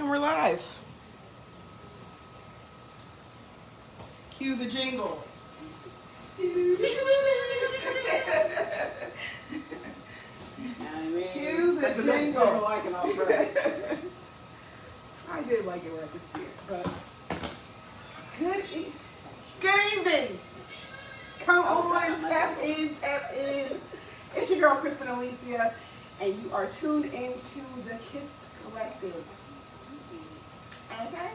we're live. Cue the jingle. Cue the jingle. Like it all right. I did like it where I could see it, but good evening. Come on, tap in. It's your girl, Kristen Alicia, and you are tuned into the KISS Collective. Okay?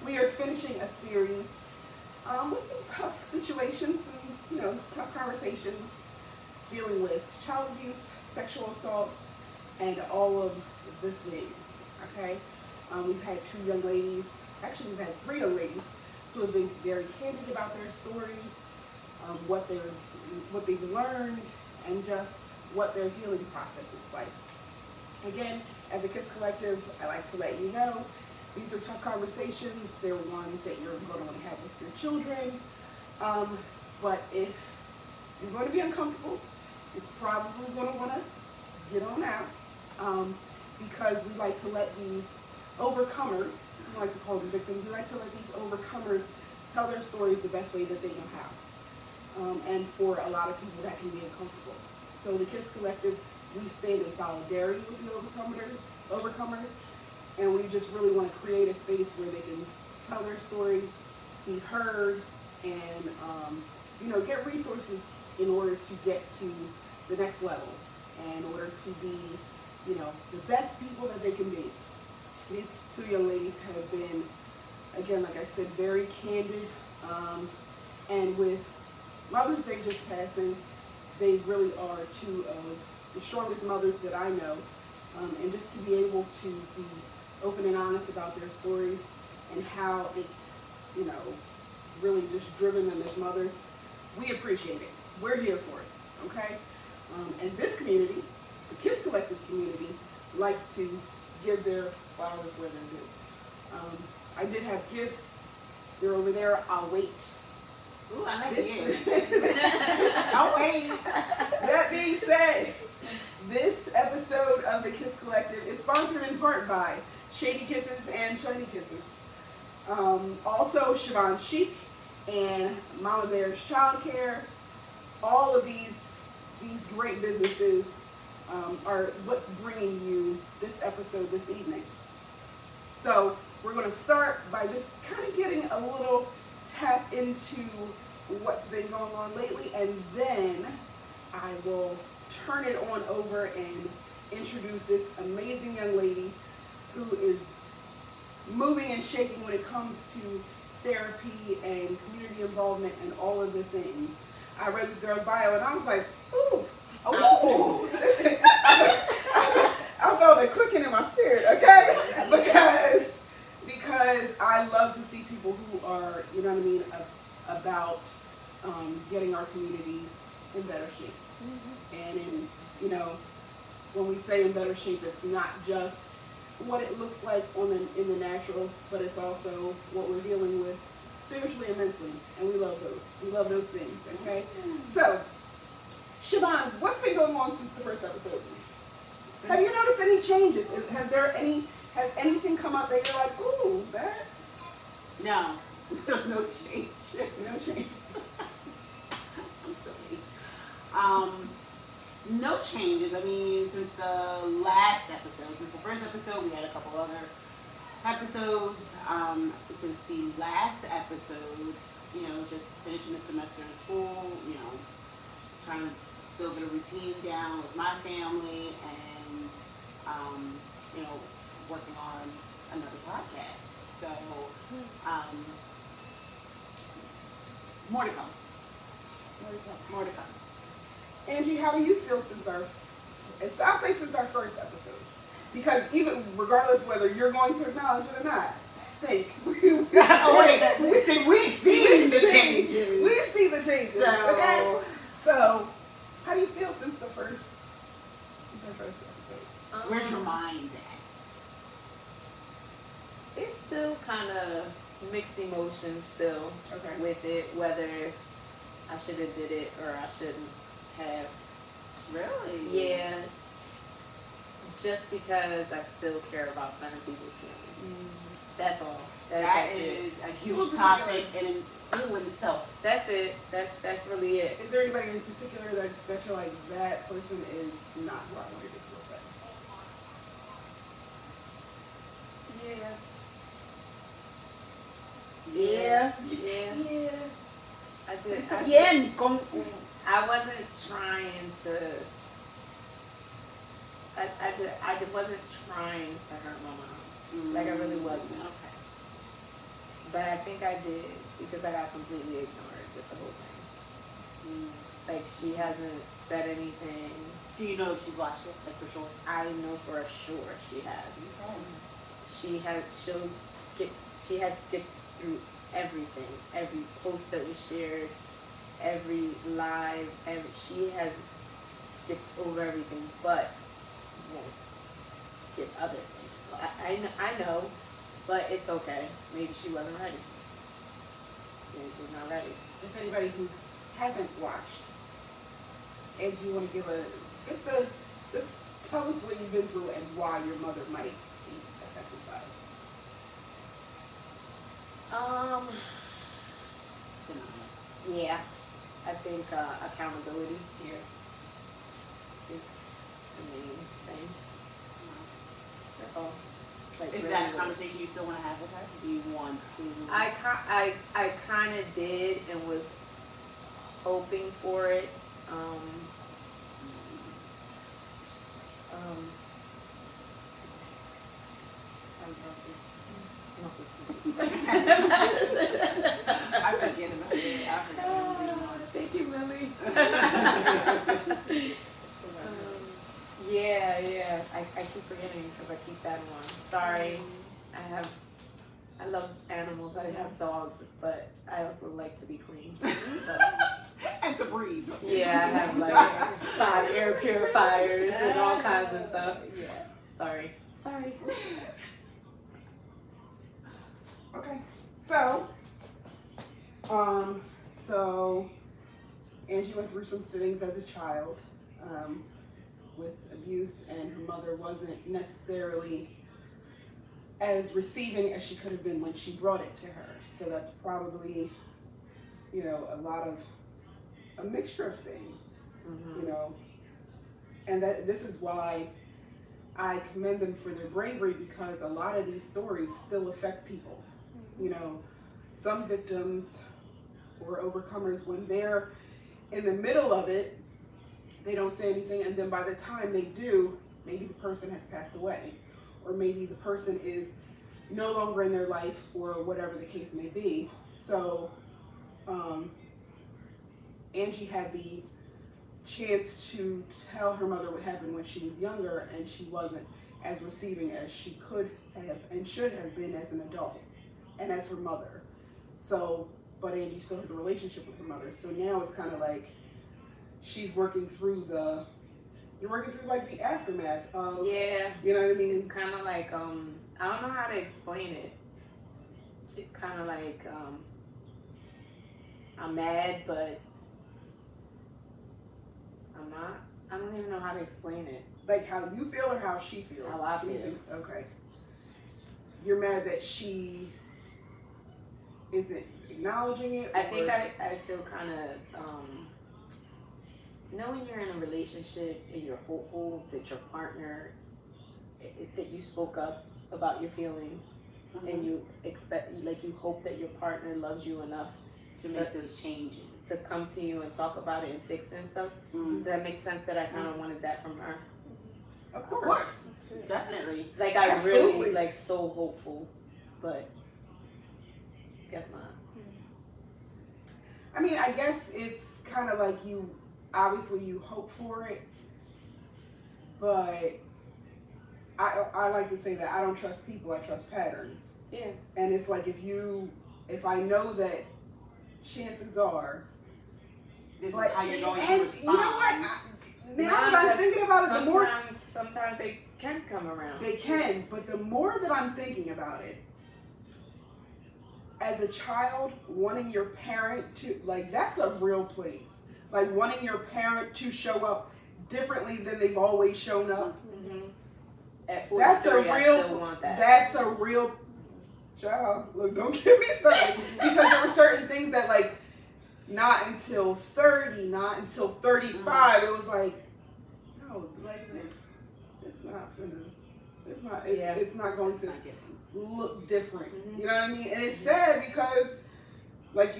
We are finishing a series with some tough situations and, tough conversations dealing with child abuse, sexual assault, and all of the things. Okay? We've had two young ladies, actually we've had three young ladies who have been very candid about their stories, what they've learned, and just what their healing process is like. Again, at the KISS Collective, I like to let you know, these are tough conversations. They're ones that you're going to want to have with your children. But if you're going to be uncomfortable, you're probably going to want to get on out. Because we like to let these overcomers, we like to call them victims, we like to let these overcomers tell their stories the best way that they know how. And for a lot of people, that can be uncomfortable. So the KISS Collective, we stand in solidarity with the overcomers, and we just really want to create a space where they can tell their story, be heard, and get resources in order to get to the next level, and in order to be, the best people that they can be. These two young ladies have been, again, like I said, very candid, and with Mother's Day just passing, they really are two of the strongest mothers that I know, and just to be able to be open and honest about their stories and how it's, really just driven them as mothers, we appreciate it. We're here for it, okay? And this community, the KISS Collective community, likes to give their flowers where they're due. I did have gifts. They're over there. I'll wait. Ooh, I like it. I'll wait. That being said, this episode of the KISS Collective is sponsored in part by Shady Kisses and Shiny Kisses. Also, Siobhan Chic and Mama Bear's Childcare. All of these great businesses are what's bringing you this episode this evening. So we're going to start by just kind of getting a little tap into what's been going on lately, and then I will turn it on over and introduce this amazing young lady who is moving and shaking when it comes to therapy and community involvement and all of the things. I read this girl's bio and I was like, ooh, oh, I felt it quickening in my spirit, okay? Because I love to see people who are, about getting our communities in better shape. Mm-hmm. And when we say in better shape, it's not just what it looks like in the natural, but it's also what we're dealing with spiritually and mentally, and we love those. We love those things, okay? So, Siobhan, what's been going on since the first episode? Have you noticed any changes? Has anything come up that you're like, ooh, that? No, there's no change. No change. I'm silly. No changes. I mean, since the last episode, since the first episode, we had a couple other episodes. Since the last episode, just finishing the semester in school, trying to still get a routine down with my family, and working on another podcast. So, more to come. More to come. Angie, how do you feel since our first episode? Because even regardless whether you're going to acknowledge it or not, stink. We see the changes. We see the changes. Okay? So, how do you feel since the first episode? Where's your mind at? It's still kind of mixed emotions still with it, whether I should have did it or I shouldn't have. Really? Yeah. just because I still care about certain people's feelings. That's all. That is a huge topic in itself. That's it. That's really it. Is there anybody in particular that you're like, that person is not who I wanted to feel with? Yeah. I did. I wasn't trying to. I wasn't trying to hurt my mom. Like I really wasn't. Okay. But I think I did because I got completely ignored with the whole thing. Like she hasn't said anything. Do you know if she's watched it? Like for sure? I know for sure she has. Okay. She has skipped through everything, every post that we shared, every live, she has skipped over everything, but won't skip other things. So I know, but it's okay. Maybe she wasn't ready. Maybe she's not ready. If anybody who hasn't watched, and you want to give just tell us what you've been through and why your mother might be affected by it. Yeah, I think accountability here is the main thing. That's all. Like, is really that a conversation you still want to have with her? Do you want to? I kind of did and was hoping for it. I forget about it. Thank you, Millie. Yeah. I keep forgetting because I keep that one. Sorry. I love animals. I have dogs, but I also like to be clean. So. And to breathe. Yeah, I have like 5 air purifiers and all kinds of stuff. Yeah. Sorry. Okay. So Angie went through some things as a child with abuse, and her mother wasn't necessarily as receiving as she could have been when she brought it to her. So that's probably, a mixture of things, and this is why I commend them for their bravery, because a lot of these stories still affect people. Some victims or overcomers, when they're in the middle of it, they don't say anything, and then by the time they do, maybe the person has passed away, or maybe the person is no longer in their life, or whatever the case may be. So Angie had the chance to tell her mother what happened when she was younger, and she wasn't as receiving as she could have and should have been as an adult and as her mother. So, but Angie still has a relationship with her mother. So now it's kind of like she's working through the aftermath of, you know what I mean? It's kind of like, I don't know how to explain it. It's kind of like, I'm mad, but I'm not. I don't even know how to explain it. Like how you feel or how she feels? How I feel. Okay. You're mad that she isn't acknowledging it? I think I feel kind of, when you're in a relationship and you're hopeful that your partner, that you spoke up about your feelings, and you hope that your partner loves you enough to make those changes, to come to you and talk about it and fix it and stuff. Does that make sense? That I kind of wanted that from her. Of course. Definitely. Like I really so hopeful, but guess not. I mean, I guess it's kind of like obviously you hope for it, but I like to say that I don't trust people, I trust patterns. Yeah. And it's like if I know that chances are this is how you're going to respond. You know what? Now that I'm thinking about it, sometimes they can come around. They can, but the more that I'm thinking about it, as a child, wanting your parent to, that's a real place. Like wanting your parent to show up differently than they've always shown up. at That's a 43, I real. still want that. That's a real. Child, look, don't get me started. Because there were certain things that, like, not until 30, not until 35, it was like, no, like this, it's not finna, it's not going to look different. You know what I mean? And it's sad because, like,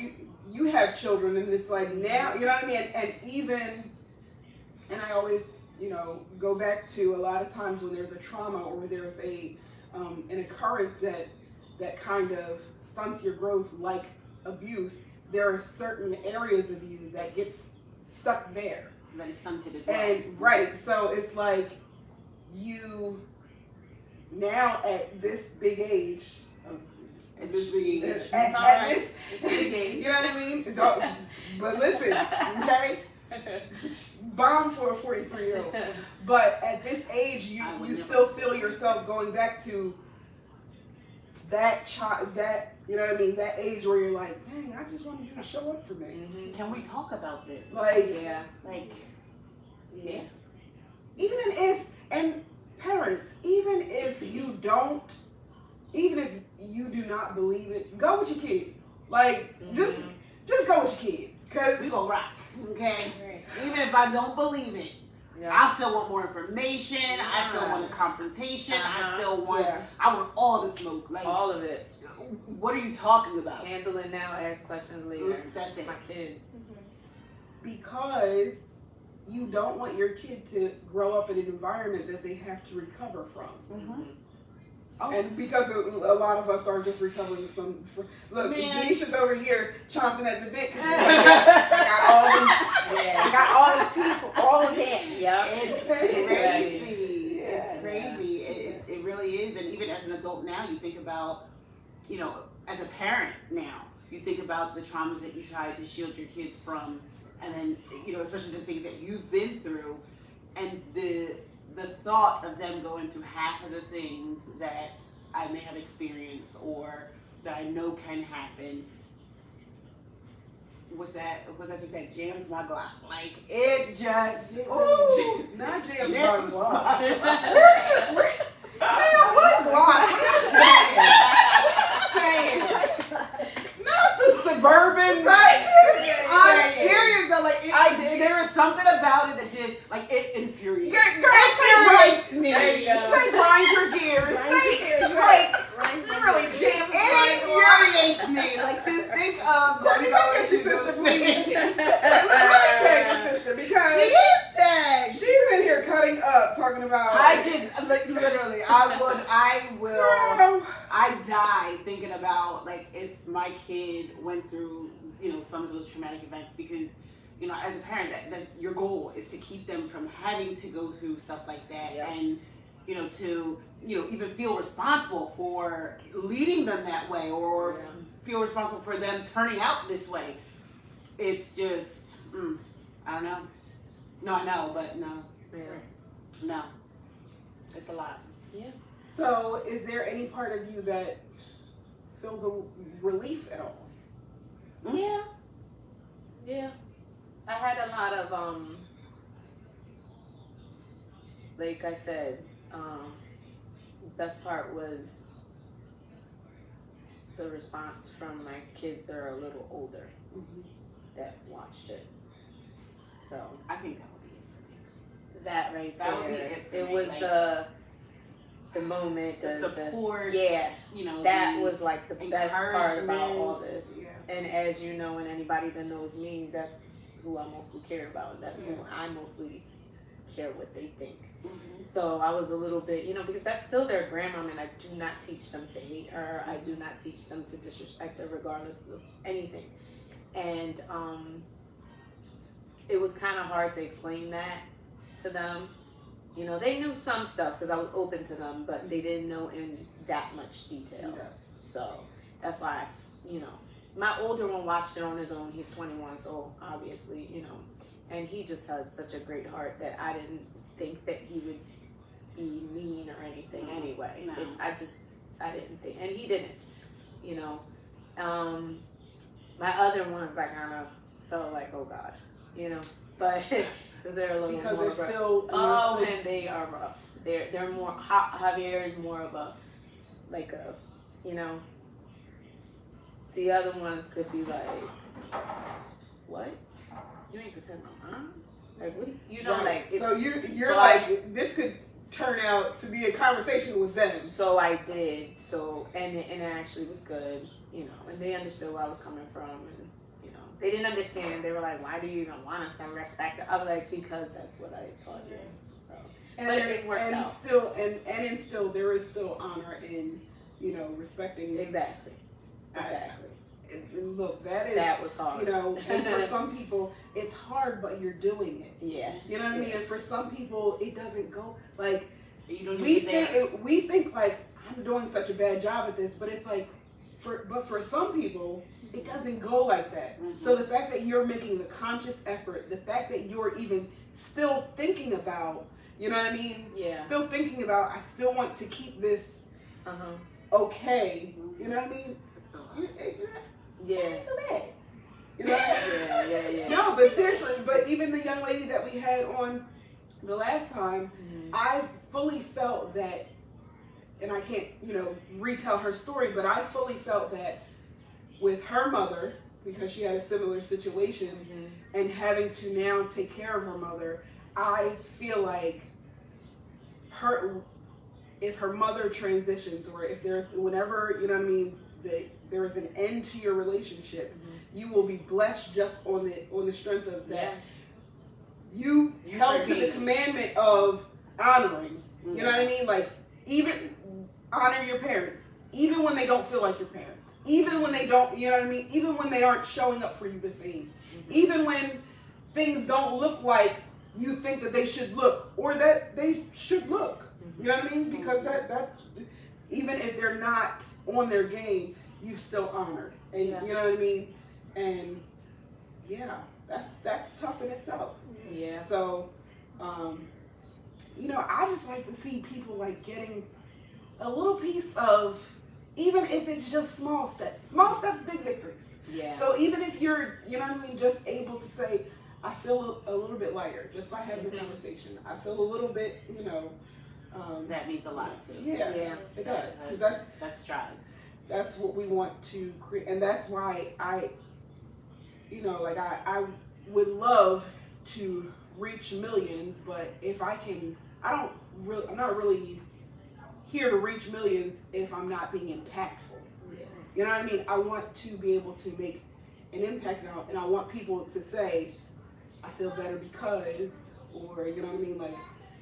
you have children, and it's like now, you know what I mean? And even, and I always, go back to a lot of times when there's a trauma or there's an occurrence that kind of stunts your growth, like abuse, there are certain areas of you that gets stuck there. That is stunted as well. And right, so it's like you now at this big age. At this big age. At this big age. You know what I mean? But listen, okay? Bomb for a 43-year-old. But at this age, you still feel yourself going back to that child, that, you know what I mean, that age where you're like, dang, I just wanted you to show up for me. Mm-hmm. Can we talk about this? Yeah. Yeah. Even if, and parents, even if you do not believe it, go with your kid. Like, just go with your kid. Cause we gonna rock, okay? Right. Even if I don't believe it, I still want more information. I still want a confrontation. I still want. I want all the smoke, like all of it. What are you talking about? Handle it now, ask questions later. That's it. My kid. Because you don't want your kid to grow up in an environment that they have to recover from. Mm-hmm. Oh. And because a lot of us are just recovering from look, Danisha's over here chomping at the bit because I got all the teeth, all of that. Yeah, it's crazy. It's crazy. It really is. And even as an adult now, you think about, as a parent now, you think about the traumas that you try to shield your kids from, and then especially the things that you've been through, and the thought of them going through half of the things that I may have experienced or that I know can happen. Was that jams my block? Like it just not jams my block. What block? What saying? Not the suburban. I'm serious though. Like there is something about it that just it infuriates. Infuriates me. Say grind your gears. Literally jams. It infuriates me. Like to think of. Courtney, come get your sister, please. Let me tag your sister because she is tagged. She's in here cutting up, talking about. I just literally. I die thinking about if my kid went through some of those traumatic events, because as a parent that's your goal, is to keep them from having to go through stuff like that. And to even feel responsible for leading them that way, or feel responsible for them turning out this way. It's just I don't know. No, I know, but no. No. It's a lot. Yeah. So, is there any part of you that feels a relief at all? Yeah. Yeah. I had a lot of, like I said, the best part was the response from my kids that are a little older that watched it. So I think that would be it for me. That right that there. Would be it for it me. was the moment, the support. that was like the best part about all this. Yeah. And as you know, and anybody that knows me, that's who I mostly care about. And that's who I mostly care what they think. Mm-hmm. So I was a little bit, because that's still their grandmom, and I do not teach them to hate her. I do not teach them to disrespect her, regardless of anything. And it was kind of hard to explain that to them. They knew some stuff because I was open to them, but they didn't know in that much detail. Yeah. So that's why my older one watched it on his own. He's 21, so obviously, and he just has such a great heart that I didn't think that he would be mean or anything anyway. No. I didn't think, and he didn't, my other ones, I kind of felt like, oh God, but because they're a little more rough. Still, and they are rough. They're more. Javier is more of a like a, you know. The other ones could be like, what? You ain't pretend my mom? Like what? You know, Right. like. So you're so like this could turn out to be a conversation with them. So I did. So and it actually was good, you know, and they understood where I was coming from, and you know, they didn't understand. They were like, "Why do you even want us to respect?" I was like, "Because that's what I taught you." So, And but it worked and out. still and still there is still honor in, you know, respecting. Exactly. Exactly. And look, that was hard. You know, and for some people it's hard, but you're doing it. Yeah. You know what I mean? And for some people it doesn't go like You don't we even think. We think like I'm doing such a bad job at this, but it's like, for some people it doesn't go like that. Mm-hmm. So the fact that you're making the conscious effort, the fact that you're even still thinking about, you know what I mean? Yeah. Still thinking about, I still want to keep this okay. You know what I mean? Yeah. Ain't too bad. You know? Yeah. No, but seriously, but even the young lady that we had on the last time, I fully felt that, and I can't, you know, retell her story, but I fully felt that with her mother, because she had a similar situation, and having to now take care of her mother, I feel like if her mother transitions, or if there's, whenever, you know what I mean, there is an end to your relationship, you will be blessed just on the strength of that. Yeah. You held to the commandment of honoring. You know what I mean? Like, even honor your parents, even when they don't feel like your parents, even when they don't, you know what I mean? Even when they aren't showing up for you the same, even when things don't look like you think that they should look, or that they should look. You know what I mean? Because that's, even if they're not on their game, you still honored. And you know what I mean? And yeah, that's tough in itself. Yeah. So, you know, I just like to see people like getting a little piece of, even if it's just small steps, big victories. Yeah. So even if you're, you know what I mean, just able to say, I feel a little bit lighter just by having a conversation. I feel a little bit, you know. That means a lot too. Yeah, it does. 'Cause that's strides. That's what we want to create, and that's why you know, like I would love to reach millions, but if I can, I'm not really here to reach millions if I'm not being impactful. Yeah. You know what I mean? I want to be able to make an impact now, and I want people to say, I feel better because, or you know what I mean, like,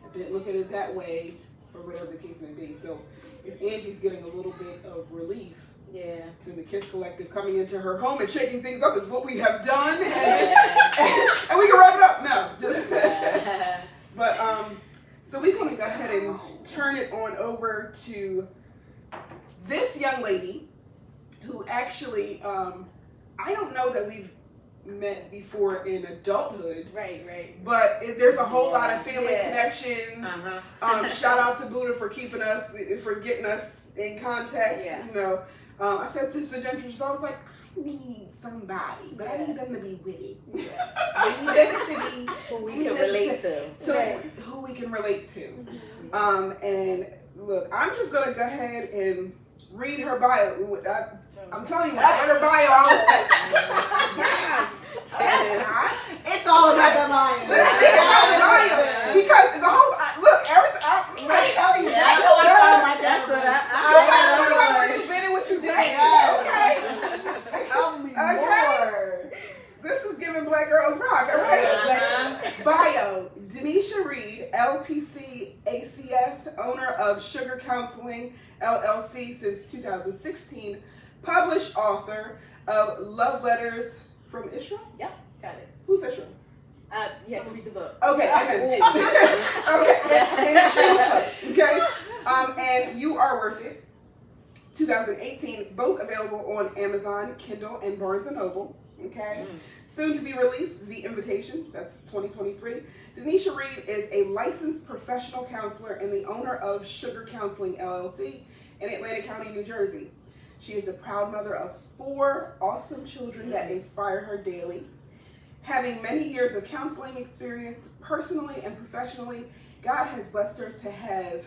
I didn't look at it that way, or whatever the case may be. So if Angie's getting a little bit of relief, and the Kids Collective coming into her home and shaking things up is what we have done, and we can wrap it up now. But so we're going to go ahead and turn it on over to this young lady, who actually, I don't know that we've met before in adulthood. Right. But there's a whole lot of family connections. Shout out to Buddha for getting us in contact. You know, I said to Sajenta, so I was like, I need somebody, but I need them to be with it. I need them to be who we can relate to. So who we can relate to. And look, I'm just gonna go ahead and read her bio. I'm telling you, when I read her bio, I was like, it's all about the bio. It's all about the bio. Because the whole, look, I'm telling you, that's what you've been in what you did. Okay. Tell me more. This is giving Black Girls Rock, all right? Bio, Danisha Reed, LPC ACS, owner of Sugar Counseling, LLC since 2016, published author of Love Letters from Israel? Yep, got it. Who's Israel? You have to read the book. Okay, okay. And You Are Worth It, 2018, both available on Amazon, Kindle, and Barnes & Noble. Okay. Soon to be released, The Invitation, that's 2023. Danisha Reed is a licensed professional counselor and the owner of Sugar Counseling LLC in Atlantic County, New Jersey. She is a proud mother of 4 awesome children that inspire her daily. Having many years of counseling experience, personally and professionally, God has blessed her to have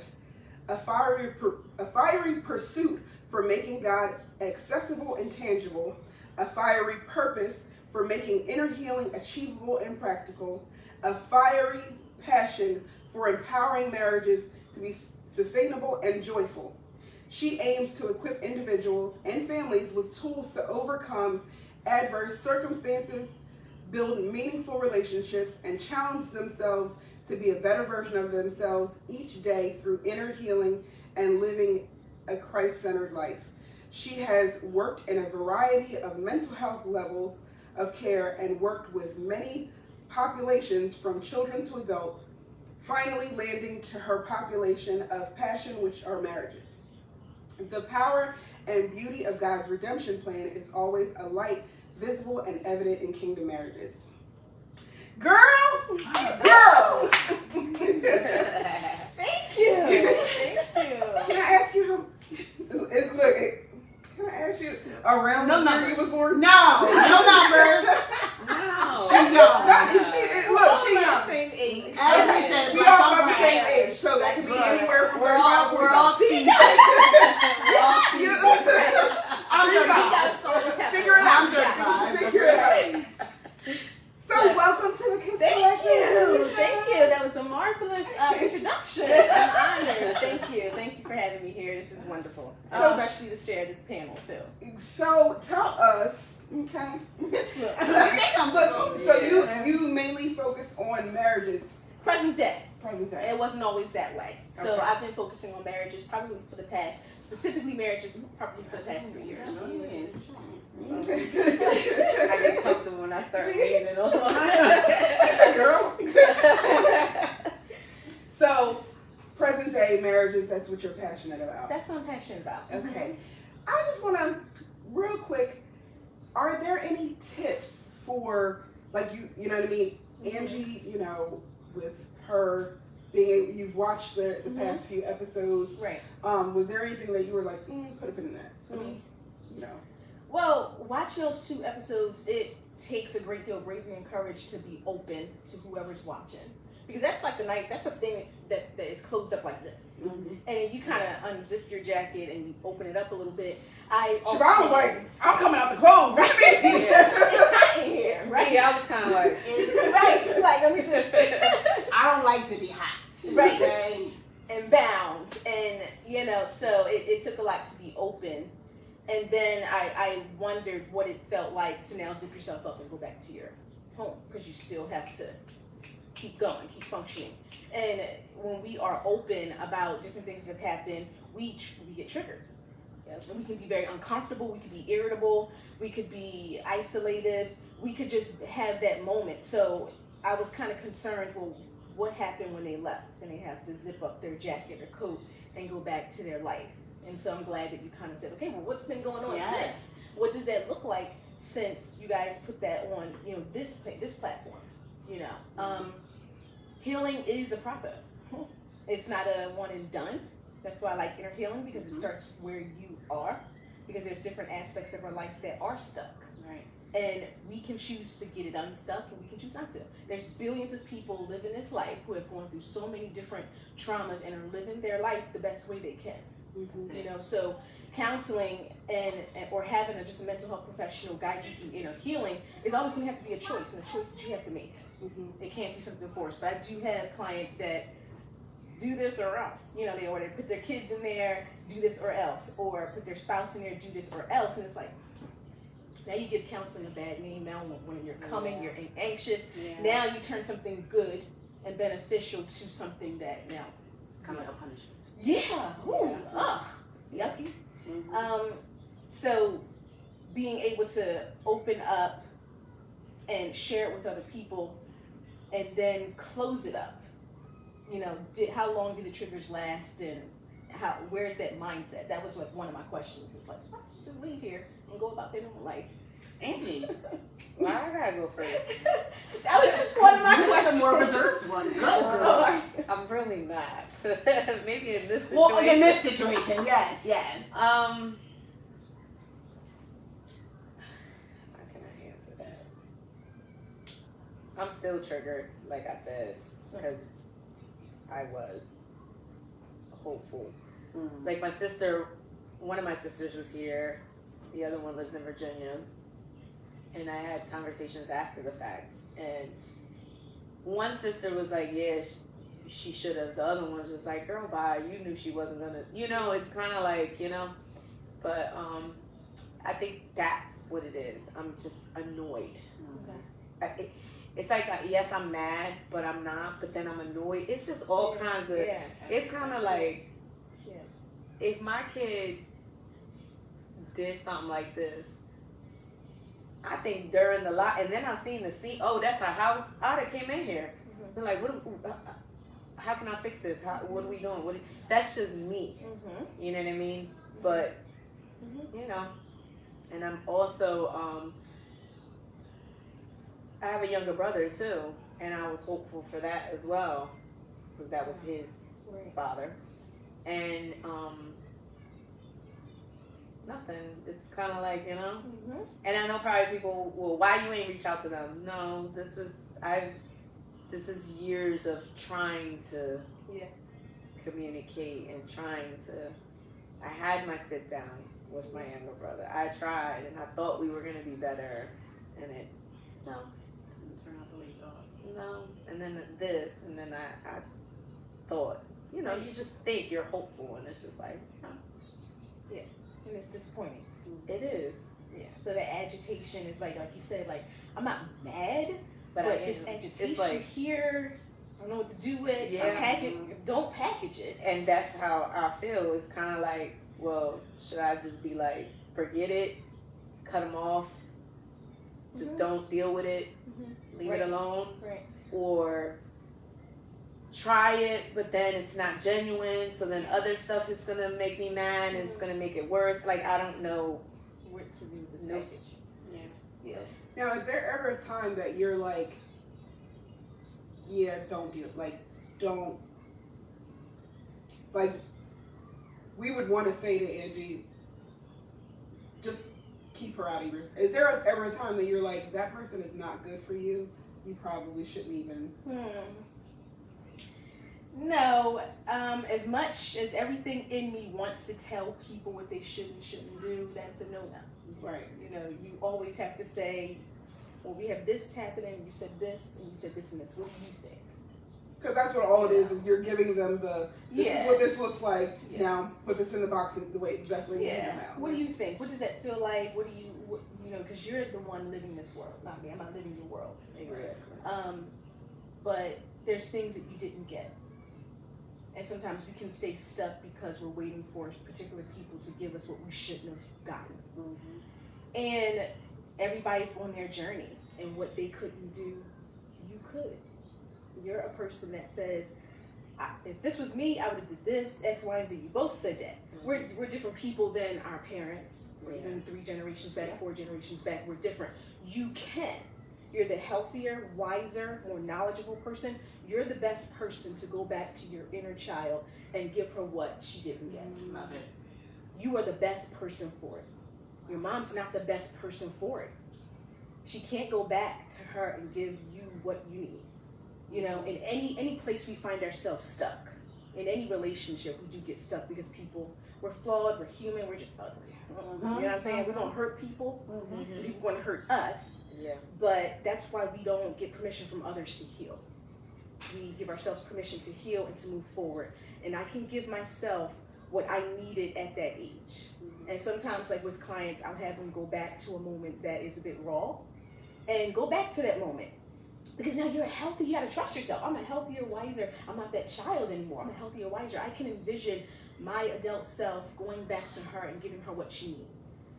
a fiery pursuit for making God accessible and tangible, a fiery purpose for making inner healing achievable and practical, a fiery passion for empowering marriages to be sustainable and joyful. She aims to equip individuals and families with tools to overcome adverse circumstances, build meaningful relationships, and challenge themselves to be a better version of themselves each day through inner healing and living a Christ-centered life. She has worked in a variety of mental health levels of care and worked with many populations from children to adults, finally landing to her population of passion, which are marriages. The power and beauty of God's redemption plan is always a light, visible and evident in kingdom marriages. Girl! Thank you. Can I ask you how? Can I ask you around No the year you was born? No numbers. No. She's young. She young. Same age. As I said, We my all thumb's about the same right. age, so that could be Right. anywhere from We're all 35 to we're all 45. seasoned. We're all seasoned. I'm You got good. Figure it out. I'm 35. Figure it out. So welcome to the Kiss Thank Collection, you. Danisha. Thank you. That was a marvelous introduction. I'm honored. Thank you. Thank you for having me here. This is wonderful. Especially to share this panel too. So tell us, okay? So you mainly focus on marriages, Present day. present day. It wasn't always that way. So Okay. I've been focusing on marriages probably for the past, specifically marriages probably for the past 3 years. I get comfortable when I start reading it all. She's a girl. So, present day marriages, that's what you're passionate about. That's what I'm passionate about. Okay. I just want to, real quick, are there any tips for, like, you know what I mean? Angie, you know, with her being able, you've watched the past few episodes. Right. Was there anything that you were like, put a pin in that? I mean, you know. Well, watching those 2 episodes, it takes a great deal of bravery and courage to be open to whoever's watching. Because that's like that's a thing that is closed up like this. Mm-hmm. And you kind of unzip your jacket and you open it up a little bit. Siobhan was like, I'm coming out the clothes. What you mean? It's hot in here, right? Yeah, I was kind of like, Right, like let me just I don't like to be hot. Right. Okay? and bound, and you know, so it took a lot to be open. And then I wondered what it felt like to now zip yourself up and go back to your home, because you still have to keep going, keep functioning. And when we are open about different things that have happened, we get triggered. Yeah, we can be very uncomfortable, we could be irritable, we could be isolated, we could just have that moment. So I was kind of concerned, well, what happened when they left and they have to zip up their jacket or coat and go back to their life? And so I'm glad that you kind of said, okay, well, what's been going on since? What does that look like since you guys put that on, you know, this platform? You know, healing is a process. It's not a one and done. That's why I like inner healing, because it starts where you are, because there's different aspects of our life that are stuck. Right. And we can choose to get it unstuck, and we can choose not to. There's billions of people living this life who have gone through so many different traumas and are living their life the best way they can. Mm-hmm. You know, so counseling and or having just a mental health professional guide you through inner healing is always going to have to be a choice, and a choice that you have to make. Mm-hmm. It can't be something forced. But I do have clients that do this or else. You know, they order put their kids in there, do this or else, or put their spouse in there, do this or else, and it's like, now you give counseling a bad name. Now when you're coming, you're anxious. Now you turn something good and beneficial to something that now It's kind of like a punishment. yeah. Ooh, ugh, yucky. So being able to open up and share it with other people and then close it up. You know, how long do the triggers last, and where's that mindset? That was like one of my questions. It's like, just leave here and go about their normal life. Angie. well, I gotta go first. That was just one of my You were the questions. more reserved one. Go, girl. I'm really not. Maybe in this situation. Well, in this situation, yes. How can I answer that? I'm still triggered, like I said, because I was hopeful. Mm-hmm. Like my sister, one of my sisters was here, the other one lives in Virginia, and I had conversations after the fact, and one sister was like, yeah, she should have. The other one was just like, girl, bye. You knew she wasn't gonna. It's kind of like, but I think that's what it is. I'm just annoyed. It's like, yes, I'm mad, but I'm not. But then I'm annoyed. It's just all kinds of. Yeah. It's kind of like, Yeah. if my kid did something like this, I think during the lot, and then I seen the scene. Oh, that's our house. I'd have came in here. They're like, how can I fix this? What are we doing? That's just me. Mm-hmm. You know what I mean? But and I'm also I have a younger brother too, and I was hopeful for that as well, because that was his father, and nothing. It's kind of like, and I know probably people, well, why you ain't reach out to them? No, this is years of trying to communicate and trying to. I had my sit down with my younger brother. I tried, and I thought we were gonna be better, and it Didn't turn out the way you thought. no, and then this, and then I thought, you just think you're hopeful, and it's just like, And it's disappointing. it is. Yeah. So the agitation is like you said, like I'm not mad, but I this am. agitation It's like, here, I don't know what to do with. Yeah. Don't package it. and that's how I feel. It's kind of like, well, should I just be like, forget it, cut them off, just don't deal with it, leave it alone, Right. or try it, but then it's not genuine, so then other stuff is gonna make me mad, and it's gonna make it worse. Like, I don't know. What to do with this Nope. package? Yeah. Now, is there ever a time that you're like, yeah, don't do it, don't, we would want to say to Angie, just keep her out of your, is there ever a time that you're like, that person is not good for you, you probably shouldn't even? No, as much as everything in me wants to tell people what they should and shouldn't do, that's a no-no. Right. You always have to say, well, we have this happening, you said this, and you said this and this, what do you think? Because that's what all it is you're giving them this is what this looks like, now put this in the box in the best way you can now. What do you think? What does that feel like? Because you're the one living this world, not me, I'm not living your world. But there's things that you didn't get. And sometimes we can stay stuck because we're waiting for particular people to give us what we shouldn't have gotten. And everybody's on their journey, and what they couldn't do, you could. You're a person that says, if this was me, I would have did this, X, Y, and Z. You both said that. We're different people than our parents, or even 3 generations back, 4 generations back. We're different. You can. You're the healthier, wiser, more knowledgeable person. You're the best person to go back to your inner child and give her what she didn't get. Love it. You are the best person for it. Your mom's not the best person for it. She can't go back to her and give you what you need. In any place we find ourselves stuck, in any relationship, we do get stuck because we're flawed, we're human, we're just ugly. You know what I'm saying? We're gonna hurt people. People gonna hurt us. Yeah. But that's why we don't get permission from others to heal. We give ourselves permission to heal and to move forward. And I can give myself what I needed at that age. And sometimes, like with clients, I'll have them go back to a moment that is a bit raw, and go back to that moment. Because now you're healthy, you gotta trust yourself. I'm a healthier, wiser, I'm not that child anymore. I'm a healthier, wiser. I can envision my adult self going back to her and giving her what she needs.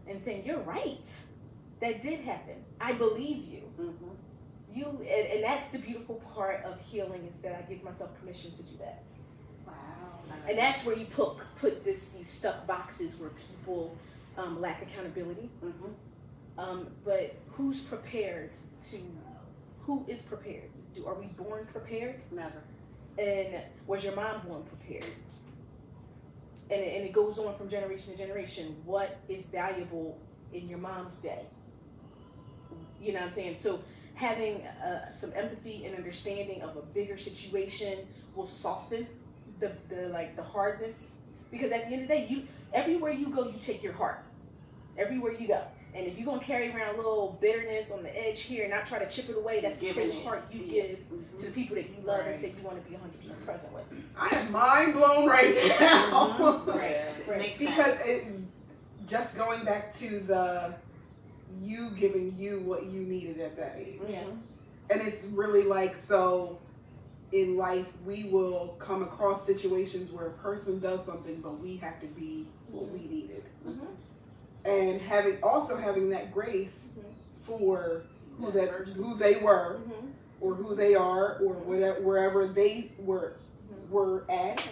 And saying, you're right. That did happen. I believe you. And that's the beautiful part of healing, is that I give myself permission to do that. Wow. And that's where you put these stuck boxes where people lack accountability. But who is prepared? Are we born prepared? Never. And was your mom born prepared? And it goes on from generation to generation. What is valuable in your mom's day? You know what I'm saying? So having some empathy and understanding of a bigger situation will soften the hardness. Because at the end of the day, everywhere you go, you take your heart. Everywhere you go. And if you're going to carry around a little bitterness on the edge here and not try to chip it away, that's the same heart you give to the people that you love and say you want to be 100% present with. I am mind blown right now. Right. Because just going back to the you giving you what you needed at that age. Yeah. And it's really like, so in life we will come across situations where a person does something but we have to be what we needed. Mm-hmm. And having that grace for who they were or who they are or wherever they were at.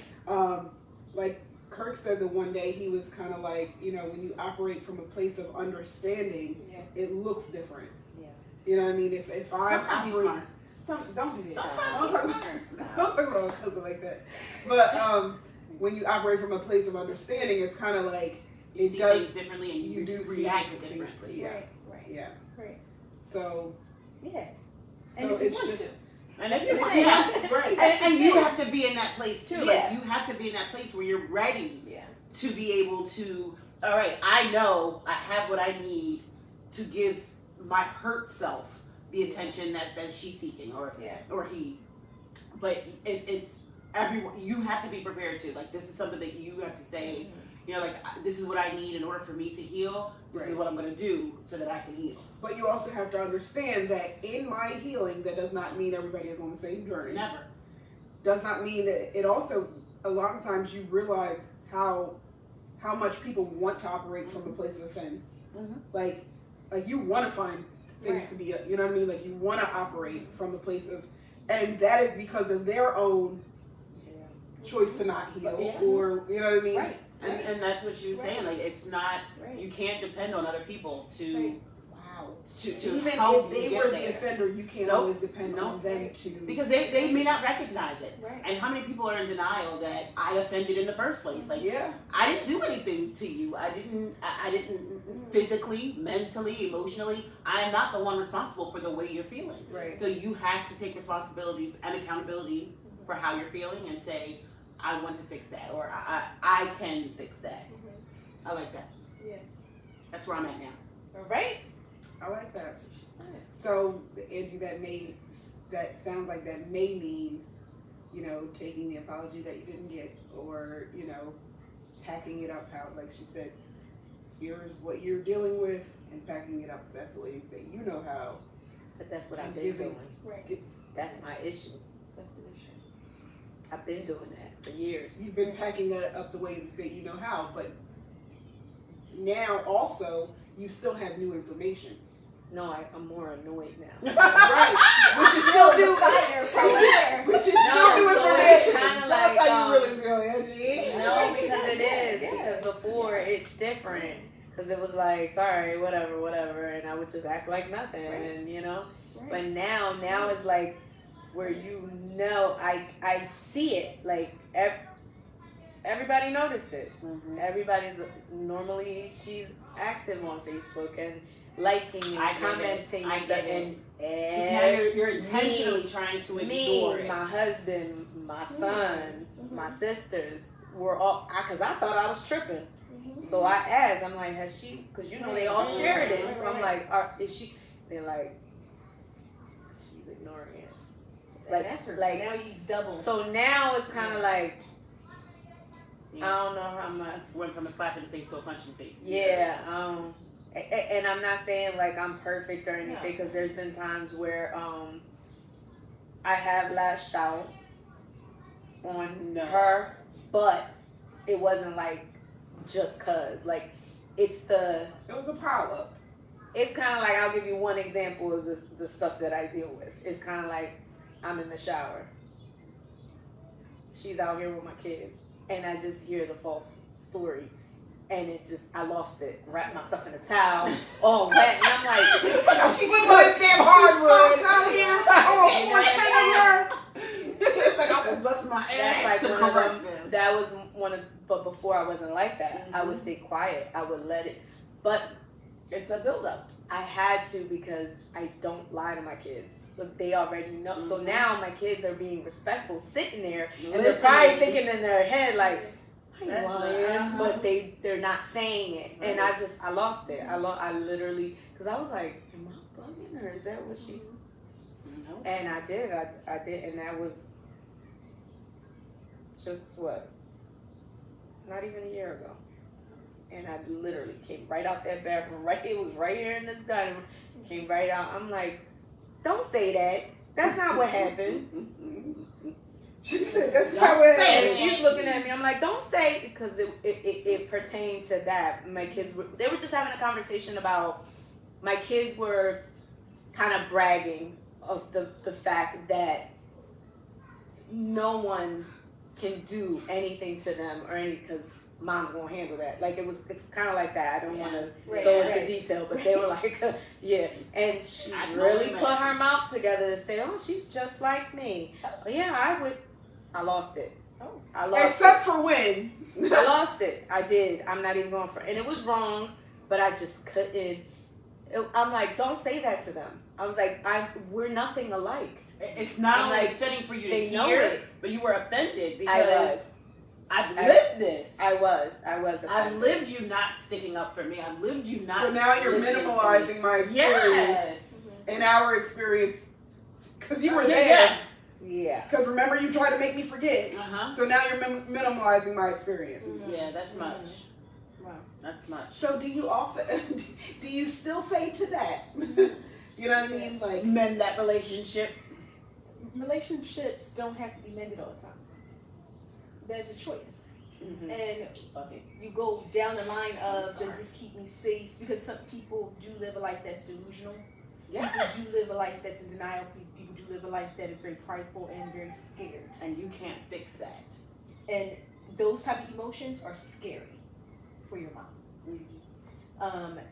Like Kirk said that one day he was kind of like, when you operate from a place of understanding, it looks different. Yeah. You know what I mean? If I'm operating, don't do that. Don't talk about a cousin like that. But when you operate from a place of understanding, it's kind of like you see things differently and you do react differently. Yeah. Right. So yeah. So and it's just. And that's right. And you have to be in that place too. Yeah. Like you have to be in that place where you're ready to be able to. All right, I know I have what I need to give my hurt self the attention that she's seeking, or he. But it's everyone. You have to be prepared to. Like this is something that you have to say. Like this is what I need in order for me to heal. This is what I'm going to do so that I can heal. But you also have to understand that in my healing, that does not mean everybody is on the same journey. Never. Does not mean that it also, a lot of times you realize how much people want to operate from a place of offense. Like you want to find things to be, you know what I mean? Like you want to operate from a place of, and that is because of their own choice to not heal, or, you know what I mean? Right. And that's what she was saying. Like it's not, you can't depend on other people to even help if they were the offender, you can't always depend on them to, because they may not recognize it. And how many people are in denial that I offended in the first place? Like I didn't do anything to you. I didn't physically, mentally, emotionally. I am not the one responsible for the way you're feeling. Right. So you have to take responsibility and accountability for how you're feeling and say, I want to fix that, or I can fix that. I like that. Yeah. That's where I'm at now. All right. I like that. So, Angie, that sounds like that may mean, taking the apology that you didn't get, or, packing it up how, like she said, here's what you're dealing with, and packing it up. That's the way that you know how. But that's what I've been doing. Right. That's my issue. That's the issue. I've been doing that for years. You've been packing that up the way that you know how, but now also you still have new information. No, I'm more annoyed now. Right. Which is still new. Which is still new information. Kind of That's like, how you really feel, Angie. No, because it is. Because before it's different. Because it was like, all right, whatever, and I would just act like nothing, and But now it's like where I see it. Like everybody noticed it. Everybody's normally she's active on Facebook and liking and commenting and now you're intentionally trying to ignore it. My husband, my son, my sisters were all, because I thought I was tripping. So I asked, I'm like, has she, because they all shared it. So I'm like, is she, they're like, she's ignoring it. Like now you double. So now it's kind of like, I don't know how much. Went from a slap in the face to a punch in the face. Yeah. And I'm not saying like I'm perfect or anything, because there's been times where I have lashed out on her, but it wasn't like just cause. Like it was a pile up. It's kind of like, I'll give you one example of the stuff that I deal with. It's kind of like I'm in the shower. She's out here with my kids, and I just hear the false story. And I lost it. Wrapped myself in a towel, all wet, and I'm like, she's with damn hardwood out here. Oh, it's like I would bust my ass to correct this. That was one of, but before I wasn't like that. I would stay quiet. I would let it. But It's a build-up. I had to because I don't lie to my kids. So they already know. So now my kids are being respectful, sitting there, and they're probably thinking in their head like, I ain't lying, but they're not saying it. Right. And I lost it. I literally, because I was like, am I bugging her? Is that what she's? No. And I did, and that was just what? Not even a year ago. And I literally came right out that bathroom. It was right here in this dining room. Came right out. I'm like, don't say that. That's not what happened. She said, that's not what happened. She's looking at me. I'm like, don't say, because it pertained to that. My kids they were just having a conversation about, my kids were kind of bragging of the fact that no one can do anything to them or because mom's gonna handle that. Like it's kind of like that. I don't want to go into detail, but they were like, yeah. And she really put her mouth together to say, oh, she's just like me. But yeah, I lost it. Oh, I lost Except for when. I lost it. I did. I'm not even going for it. And it was wrong, but I just couldn't. I'm like, don't say that to them. I was like, we're nothing alike. It's not only like, upsetting for you to hear it, but you were offended because I've lived this. I was. I've lived you not sticking up for me. I've lived you not. So now you're minimalizing my experience. Yes. And our experience, because you were there. Yeah. Because remember, you tried to make me forget. So now you're minimalizing my experience. Yeah, that's much. Wow. That's much. So do you still say to that? You know what I mean? Like, mend that relationship. Relationships don't have to be mended all the time. There's a choice. And you go down the line of, does this keep me safe? Because some people do live a life that's delusional. Yes. People do live a life that's in denial. People do live a life that is very prideful and very scared. And you can't fix that. And those type of emotions are scary for your mom.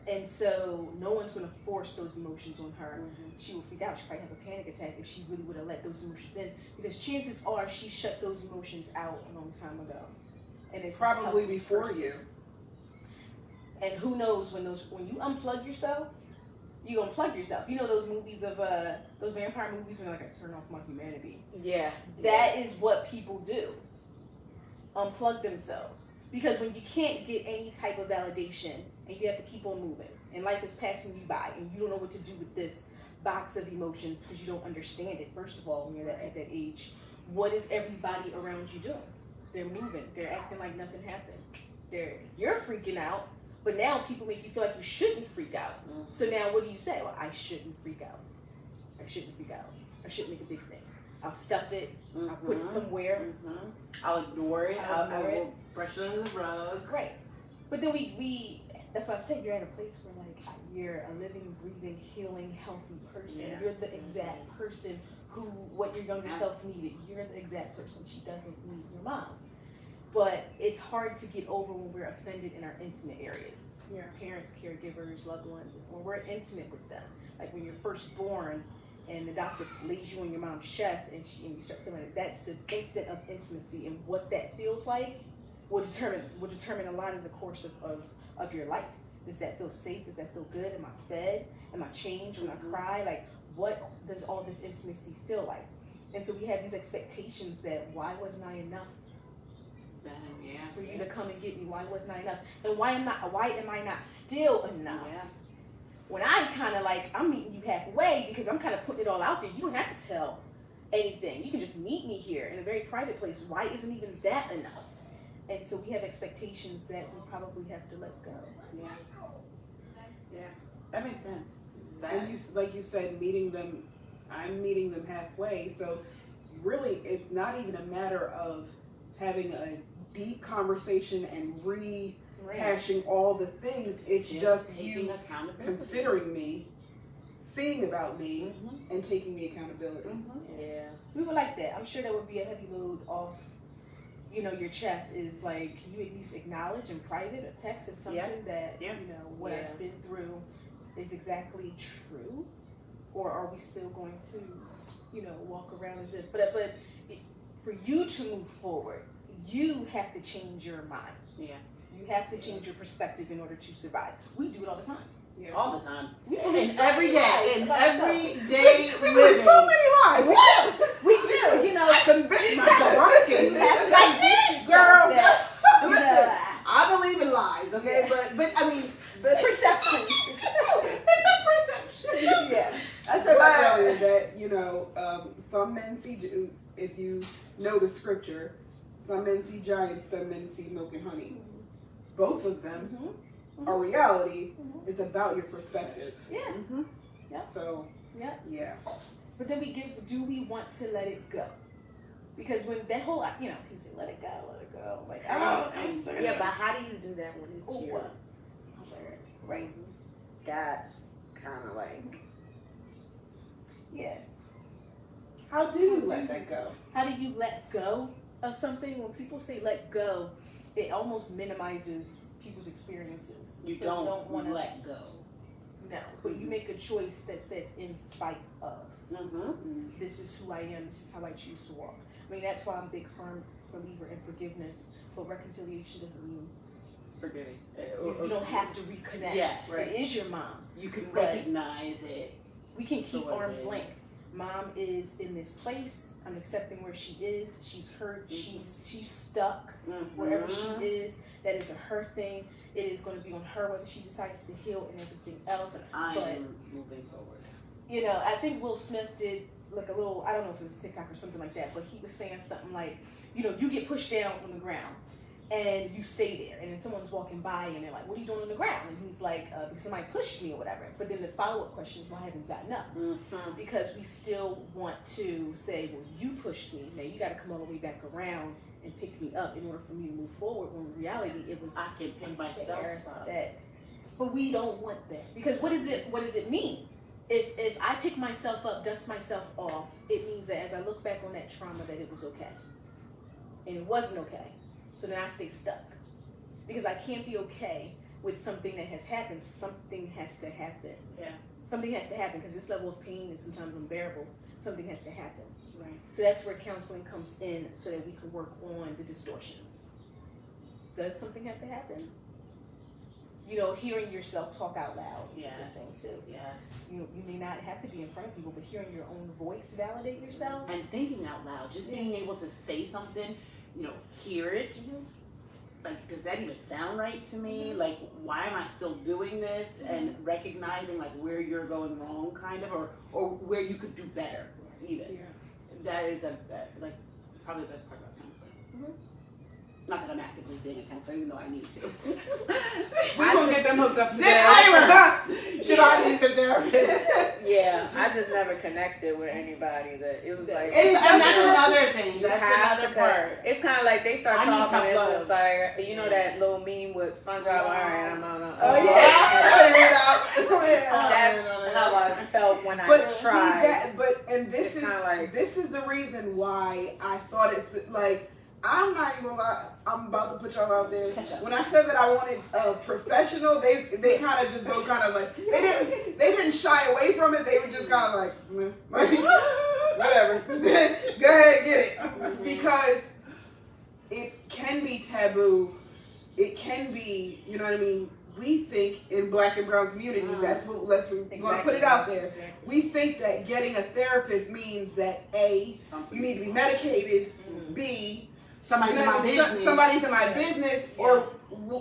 And so no one's going to force those emotions on her. She will freak out. She'll probably have a panic attack if she really would have let those emotions in. Because chances are she shut those emotions out a long time ago. And it's probably before you. And who knows when you unplug yourself, you unplug yourself. You know those movies of those vampire movies when they're like, I turn off my humanity. Yeah. That is what people do. Unplug themselves. Because when you can't get any type of validation and you have to keep on moving and life is passing you by and you don't know what to do with this box of emotions because you don't understand it, first of all, when you're at that age, what is everybody around you doing? They're moving. They're acting like nothing happened. You're freaking out, but now people make you feel like you shouldn't freak out. So now what do you say? Well, I shouldn't freak out. I shouldn't freak out. I shouldn't make a big thing. I'll stuff it. I'll put it somewhere. I'll ignore it. I will brush it under the rug. Right. But then we that's why I said you're at a place where like you're a living, breathing, healing, healthy person. Yeah. You're the exact person who what your younger self needed. You're the exact person. She doesn't need your mom. But it's hard to get over when we're offended in our intimate areas. Your parents, caregivers, loved ones, when we're intimate with them. Like when you're first born and the doctor lays you on your mom's chest and you start feeling it. That's the instant of intimacy, and what that feels like will determine a lot of the course of your life. Does that feel safe? Does that feel good? Am I fed? Am I changed when I cry? Like, what does all this intimacy feel like? And so we have these expectations that why wasn't I enough for you to come and get me? Why wasn't I enough? And why am I not still enough? Yeah. When I kind of like, I'm meeting you halfway because I'm kind of putting it all out there. You don't have to tell anything. You can just meet me here in a very private place. Why isn't even that enough? And so we have expectations that we probably have to let go. Yeah, that makes sense. And like you said, I'm meeting them halfway. So really, it's not even a matter of having a deep conversation and rehashing all the things. It's just you considering me, seeing about me, and taking the accountability. Yeah, we would like that. I'm sure that would be a heavy load off. Your chest is like you at least acknowledge in private or text is something that what I've been through is exactly true, or are we still going to walk around as if but for you to move forward, you have to change your mind. You have to change your perspective in order to survive. We do it all the time. Yeah. all the time. We believe And so every many day, lies in about everyday We believe so living. many lies. We do, you know. I convinced myself I'm skinny. You have to That's convince it, yourself girl. that, you Listen, know, I believe in lies, okay? Yeah. But I mean, the perceptions. it's a perception. Yeah, I said that earlier that, you know, some men see, if you know the scripture, some men see giants, some men see milk and honey. Both of them are reality. It's about your perspective. Yeah. Mm-hmm. So, Yeah. yeah. But then do we want to let it go? Because when that whole, you know, people say, let it go. Like, oh, Yeah, but how do you do that when it's Oh, your what? right? That's kind of like, yeah. How do you let that go? How do you let go of something? When people say let go, it almost minimizes people's experiences. You So don't wanna let go. No, but you make a choice that said in spite of. Mm-hmm. This is who I am. This is how I choose to walk. I mean, that's why I'm a big firm believer in forgiveness. But reconciliation doesn't mean Forgetting. you don't have to reconnect. Yes. It is your mom. You can But- recognize it. We can for keep what it arm's is. length. Mom is in this place. I'm accepting where she is. She's hurt. Mhm. She's stuck wherever she is. That is a her thing. It is going to be on her whether she decides to heal and everything else. I But- am moving forward. You know, I think Will Smith did like a little, I don't know if it was TikTok or something like that, but he was saying something like, you know, you get pushed down on the ground and you stay there. And then someone's walking by and they're like, what are you doing on the ground? And he's like, because somebody pushed me or whatever. But then the follow-up question is, why haven't you gotten up? Mm-hmm. Because we still want to say, well, you pushed me. Now you got to come all the way back around and pick me up in order for me to move forward. When in reality, it was I can pick myself unfair up. that. But we don't want that, because what does it mean? If I pick myself up, dust myself off, it means that as I look back on that trauma, that it was okay, and it wasn't okay. So then I stay stuck, because I can't be okay with something that has happened. Something has to happen. Yeah. Something has to happen, because this level of pain is sometimes unbearable. Something has to happen. Right. So that's where counseling comes in, so that we can work on the distortions. Does something have to happen? You know, hearing yourself talk out loud is a Yes. good thing too. Yes. You may not have to be in front of people, but hearing your own voice validate yourself. And thinking out loud, just being able to say something, you know, hear it. Like, does that even sound right to me? Like, why am I still doing this? And recognizing like where you're going wrong, kind of, or where you could do better, even. Yeah. That is like probably the best part about counseling. Not that I'm actively seeing a counselor, even though I need to. We're going to get them hooked up today. Disclaimer! Should I need a therapist? Yeah, I just never connected with anybody that it was like. And that's another thing. You That's have another to part. It's kind of like they start I need talking, some and it's love. just like, you know that little meme with SpongeBob. All right, I'm on. Oh, yeah. That's how I felt when I But see tried. that, this It's kinda like- this is the reason why I thought it's like, I'm not even gonna lie, I'm about to put y'all out there. Catch up. When I said that I wanted a professional, they kind of just go kind of like, they didn't shy away from it. They were just kind of like, meh, like whatever. Go ahead, get it, because it can be taboo. It can be, you know what I mean. We think in Black and brown communities, we're gonna put it out there. Exactly. We think that getting a therapist means that A, you need to be medicated, B, Somebody's in my business. somebody's in my business, or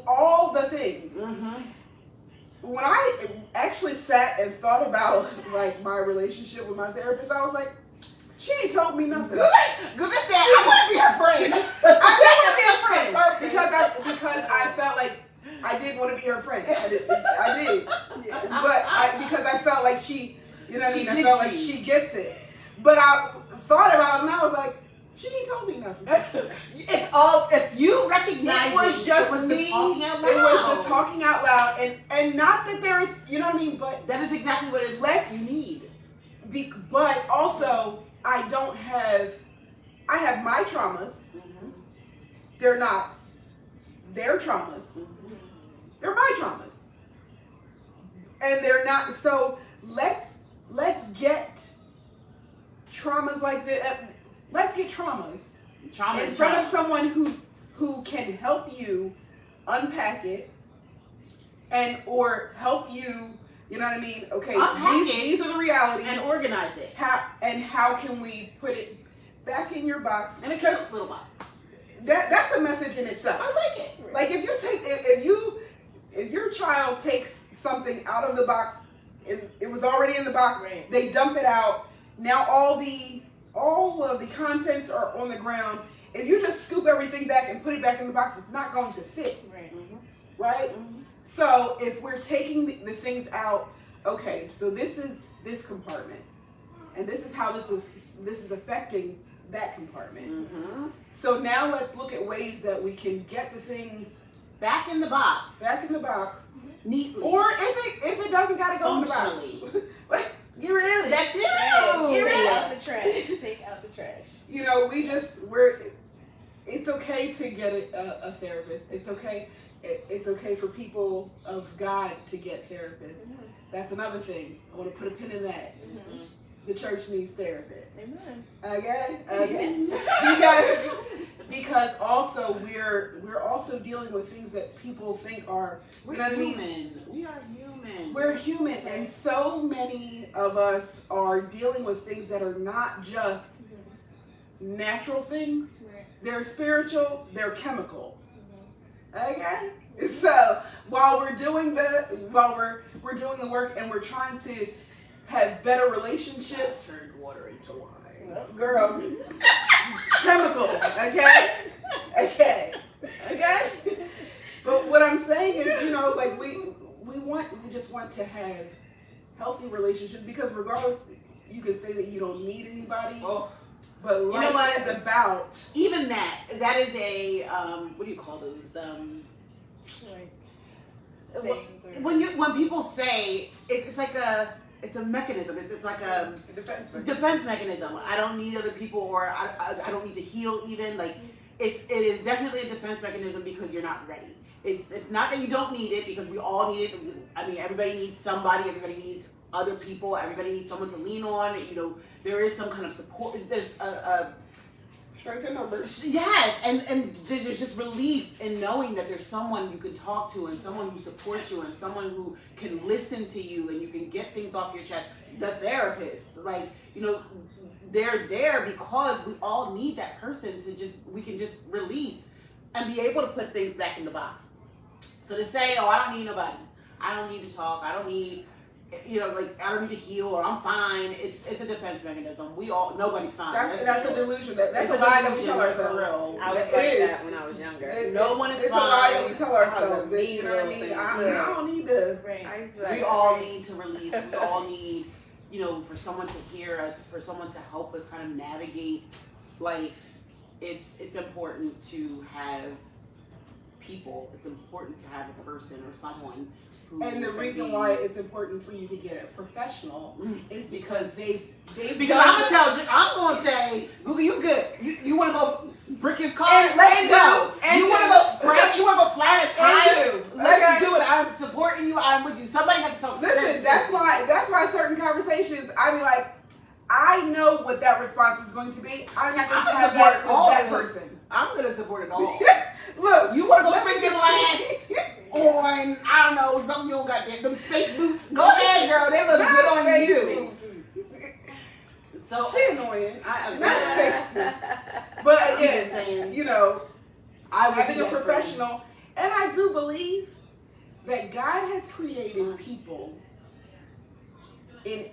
all the things. Mm-hmm. When I actually sat and thought about like my relationship with my therapist, I was like, she ain't told me nothing. Google said, I want to be her friend. I want to be her friend. because I felt like I did want to be her friend. I did. But because I felt like she, you know what I mean? I felt like she gets it. But I thought about it and I was like, she ain't told me nothing. It's you recognizing. It was just the me. talking out It loud. was the talking out loud, and not that there's, you know what I mean. But That is exactly what it is. You need. but also I have my traumas. Mm-hmm. They're not their traumas. They're my traumas, and they're not. So let's get traumas like that. Let's get traumas Trauma in is front trauma. of someone who can help you unpack it, and or help you You know what I mean? Okay, Unpack these are the realities. and organize it. How can we put it back in your box? And a cute little box. That's a message in itself. I like it. Like if you take if your child takes something out of the box, it was already in the box. Right. They dump it out. Now all of the contents are on the ground. If you just scoop everything back and put it back in the box, it's not going to fit. Right. Right? So if we're taking the things out, okay, so this is this compartment, and this is how this is affecting that compartment. Mm-hmm. So now let's look at ways that we can get the things Back in the box. Neatly. Neatly. Or if it doesn't gotta go in the box. Like, you really That's it. Take out the trash. Take out the trash. You know, it's okay to get a therapist. It's okay. It's okay for people of God to get therapists. Amen. That's another thing. I want to put a pin in that. Mm-hmm. The church needs therapists. Amen. Okay. Because also we're also dealing with things that people think are, We're you know what I human. mean? We are human. We're human, and so many of us are dealing with things that are not just natural things. Right. They're spiritual. They're chemical. Okay. So while we're doing we're doing the work and we're trying to have better relationships, Turned water into wine. girl, chemical. Okay. But what I'm saying is, you know, like we just want to have healthy relationships, because regardless, you can say that you don't need anybody. Oh. But life know what? is about Even that is a what do you call those? When people say it's like it's a mechanism. It's like a defense mechanism. I don't need other people, or I don't need to heal. Even like it is definitely a defense mechanism because you're not ready. It's not that you don't need it, because we all need it. I mean, everybody needs somebody. Everybody needs other people. Everybody needs someone to lean on. You know, there is some kind of support. There's a strength in numbers. yes, and there's just relief in knowing that there's someone you can talk to, and someone who supports you, and someone who can listen to you, and you can get things off your chest. The therapist, like, you know, they're there because we all need that person to we can just release and be able to put things back in the box. So to say, oh, I don't need nobody, I don't need to talk, I don't need, you know, like, I don't need to heal, or I'm fine. It's a defense mechanism. Nobody's fine. That's a delusion. That's It's a lie that we delusion, tell that's ourselves. I was It like is. that when I was younger. No one is It's fine. a lie that we tell ourselves. I You know what I mean? I don't need to. Right. I used to We like, all need to release. We all need, you know, for someone to hear us, for someone to help us kind of navigate life. It's important to have people. It's important to have a person or someone who And the can reason be- why it's important for you to get a professional is because they've because I'm gonna say, Google, you good? You want to go brick his car? And Let's go. and You want to do. go spray? You want to go flat a tire? And do. Let's do it. I'm supporting you. I'm with you. Somebody has to talk sense. Listen, that's why certain conversations I be like, I know what that response is going to be. I'm not going to have that with that person. I'm gonna support it all. Look, You want to go let me spend your last on, I don't know, something you don't got there, them space boots? Go ahead, girl. They look good on you. So She annoying. I'm Not just But again, saying, you know, I would having be a that friend. professional, and I do believe that God has created people in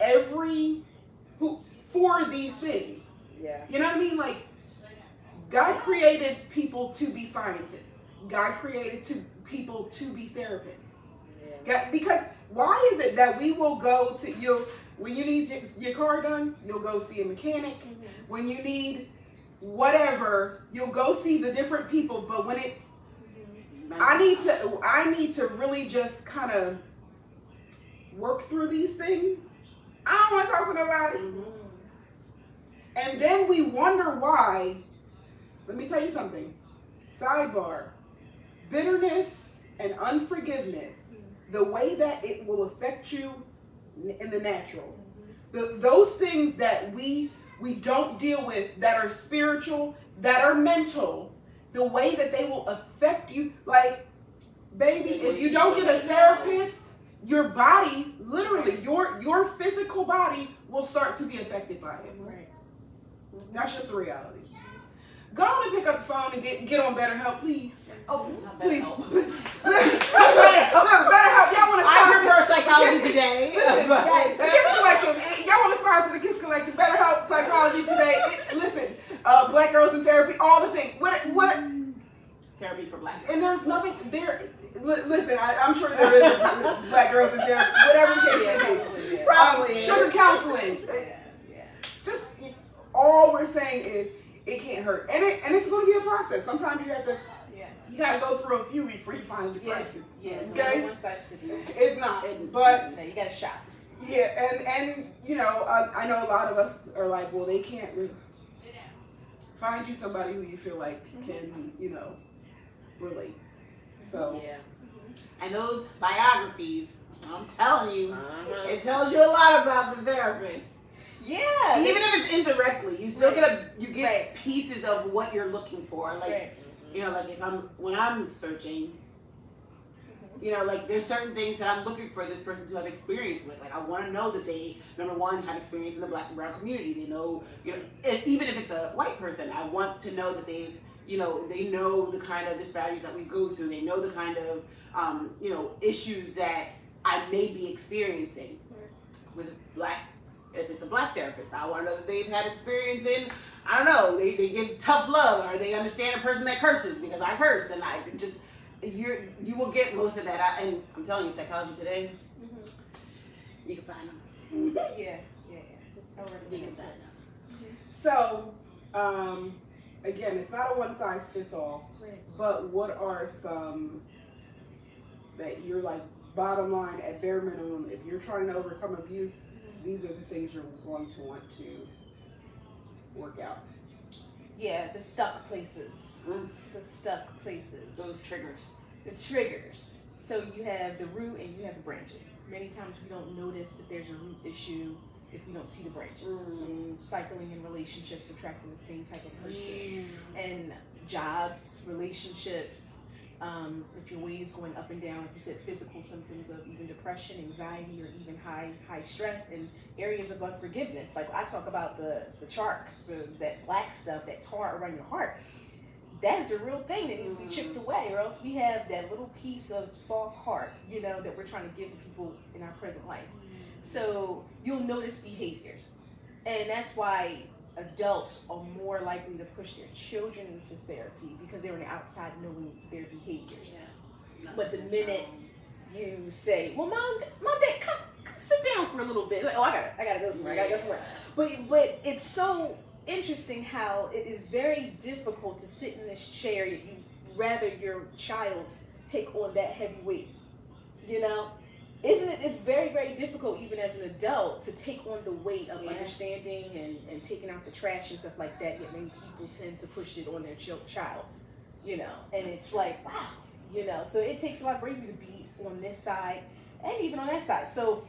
for these things. yeah. You know what I mean? Like, God created people to be scientists. God created people to be therapists. Yeah. Because why is it that we will go to when you need your car done, you'll go see a mechanic. When you need whatever, you'll go see the different people. But when it's I need to really just kind of work through these things. I don't want to talk to nobody. And then we wonder why. Let me tell you something. Sidebar. Bitterness and unforgiveness, the way that it will affect you in the natural. Those things that we don't deal with, that are spiritual, that are mental, the way that they will affect you. Like, baby, if you don't get a therapist, your body, literally, your physical body will start to be affected by it. Right. That's just a reality. Go on and pick up the phone and get on BetterHelp, please. Oh, Please. BetterHelp. Y'all want to I sponsor prefer psychology today. the Kids Collective. Y'all want to sponsor the Kids Collective? BetterHelp, psychology today. Listen, Black girls in therapy, all the things. What? Therapy for black. And there's nothing there. Listen, I'm sure there is Black girls in therapy. Whatever the case may be. Probably. Sugar counseling. Yeah. Just all we're saying is it can't hurt, and it's going to be a process. Sometimes you have to. Yeah. You gotta go through a few before you find your person. Yeah. Okay. One size fits all. It's not, but No, you gotta shop. yeah, and you know, I know a lot of us are like, well, they can't really find you somebody who you feel like can, you know, relate. So Yeah. And those biographies, I'm telling you, it tells you a lot about the therapist. Yeah. Even if it's indirectly, you still get Right. pieces of what you're looking for. Like Right. you know, like when I'm searching, you know, like there's certain things that I'm looking for this person to have experience with. Like I want to know that they, number one, have experience in the Black and brown community. They know, you know, even if it's a white person, I want to know that they know the kind of disparities that we go through. They know the kind of, you know, issues that I may be experiencing with if it's a Black therapist. I want to know that they've had experience in, I don't know, they give tough love, or they understand a person that curses because I curse, and I just, you will get most of that. And I'm telling you, psychology today, you can find them. Yeah. You can find them. So, again, it's not a one size fits all. Right. But what are some that you're like bottom line at bare minimum? If you're trying to overcome abuse, these are the things you're going to want to work out. Yeah, the stuck places. The stuck places. Those triggers. The triggers. So you have the root and you have the branches. Many times we don't notice that there's a root issue if we don't see the branches. Cycling in relationships, attracting the same type of person. And jobs, relationships, if your weight is going up and down, like you said, physical symptoms of even depression, anxiety, or even high stress, and areas of unforgiveness. Like I talk about the chark, that black stuff, that tar around your heart. That is a real thing that needs to be chipped away, or else we have that little piece of soft heart, you know, that we're trying to give to people in our present life. So you'll notice behaviors, and that's why adults are more likely to push their children into therapy because they're on the outside knowing their behaviors. Yeah. But the minute you say, "Well, mom, dad, come sit down for a little bit," like, "Oh, I gotta go somewhere. I gotta go somewhere." But it's so interesting how it is very difficult to sit in this chair. You rather your child take on that heavy weight, you know. Isn't it? It's very, very difficult, even as an adult, to take on the weight of understanding and taking out the trash and stuff like that. Yet many people tend to push it on their child, you know. And it's like, wow, you know. So it takes a lot of bravery to be on this side and even on that side. So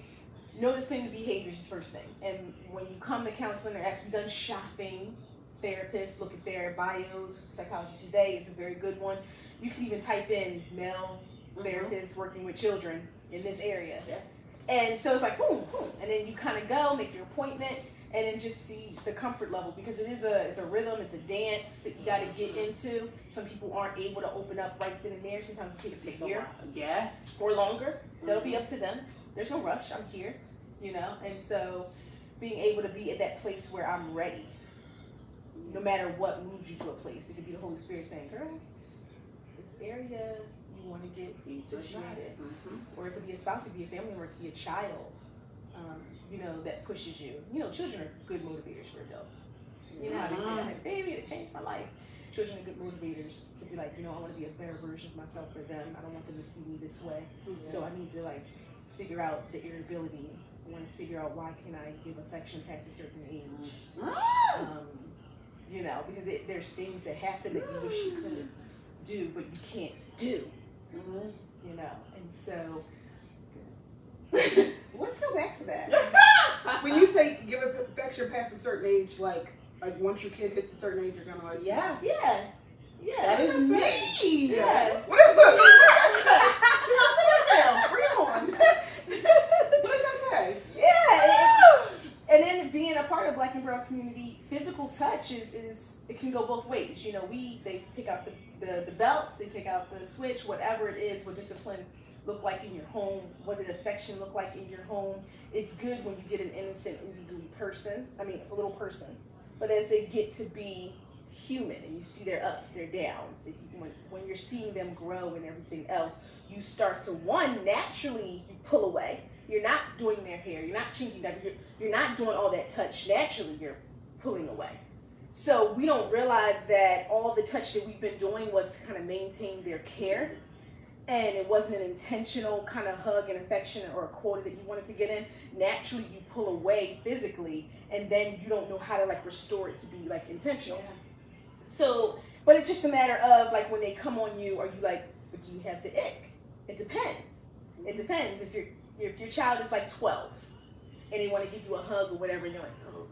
noticing the behaviors is first thing. And when you come to counseling or after you've done shopping, therapists look at their bios. Psychology Today is a very good one. You can even type in male therapists working with children in this area. Yeah. And so it's like, boom, boom. And then you kind of go, make your appointment, and then just see the comfort level, because it's a rhythm, it's a dance that you got to get into. Some people aren't able to open up right then and there. Sometimes it takes a year or longer. That'll be up to them. There's no rush. I'm here, you know. And so being able to be at that place where I'm ready, no matter what moves you to a place. It could be the Holy Spirit saying, girl, this area you want to get situated. Or it could be a spouse, it could be a family member, it could be a child, you know, that pushes you. You know, children are good motivators for adults. You know how they say, I had a baby that changed my life. Children are good motivators to be like, you know, I want to be a better version of myself for them. I don't want them to see me this way. So I need to like figure out the irritability. I want to figure out why can I give affection past a certain age. You know, because there's things that happen that you wish you could do, but you can't do. You know, and so Let's go back to that. When you say give affection past a certain age, like once your kid hits a certain age, you're gonna like Yeah. That is me. Yeah. What is that? She wants to know. Bring it on. community, physical touch is it can go both ways. You know, they take out the belt, they take out the switch, whatever it is, what discipline look like in your home, what did affection look like in your home. It's good when you get an innocent, a little person. But as they get to be human and you see their ups, their downs, when you're seeing them grow and everything else, you start to, naturally you pull away. You're not doing their hair, you're not changing that, you're not doing all that touch. Naturally, you're pulling away. So we don't realize that all the touch that we've been doing was to kind of maintain their care, and it wasn't an intentional kind of hug and affection or a quota that you wanted to get in. Naturally, you pull away physically, and then you don't know how to like restore it to be like intentional. Yeah. So, but it's just a matter of like when they come on you, are you like, do you have the ick? It depends. It depends. If your child is like 12 and they want to give you a hug or whatever, and you're like, oh,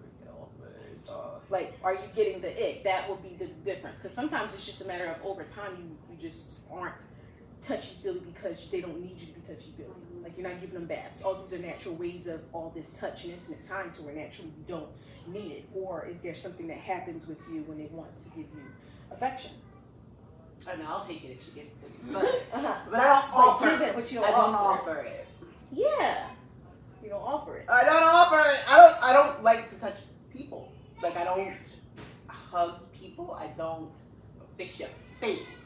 like, are you getting the ick? That would be the difference. Because sometimes it's just a matter of over time you just aren't touchy-feely because they don't need you to be touchy-feely. Like, you're not giving them baths. All these are natural ways of all this touch and intimate time to where naturally you don't need it. Or is there something that happens with you when they want to give you affection? I know, I'll take it if she gives it to me. But I don't offer give it, but you don't I don't offer offer it. Yeah. You don't offer it. I don't offer it. I don't like to touch people. Like, I don't hug people. I don't fix your face.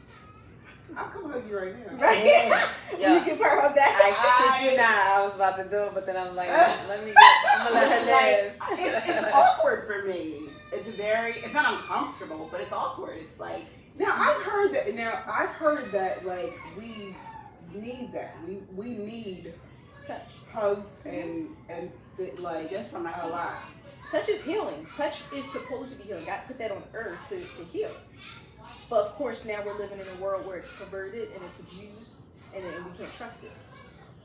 I'll come hug you right now. Right? Yeah. You give her that. I kid you not. I was about to do it, but then I'm like, I'm gonna let her live. It's awkward for me. It's not uncomfortable, but it's awkward. It's like, Now I've heard that like we need that. We need Touch. hugs and like just from my a lot. Touch is healing. Touch is supposed to be healing. God put that on earth to heal. But of course, now we're living in a world where it's perverted and it's abused, and we can't trust it.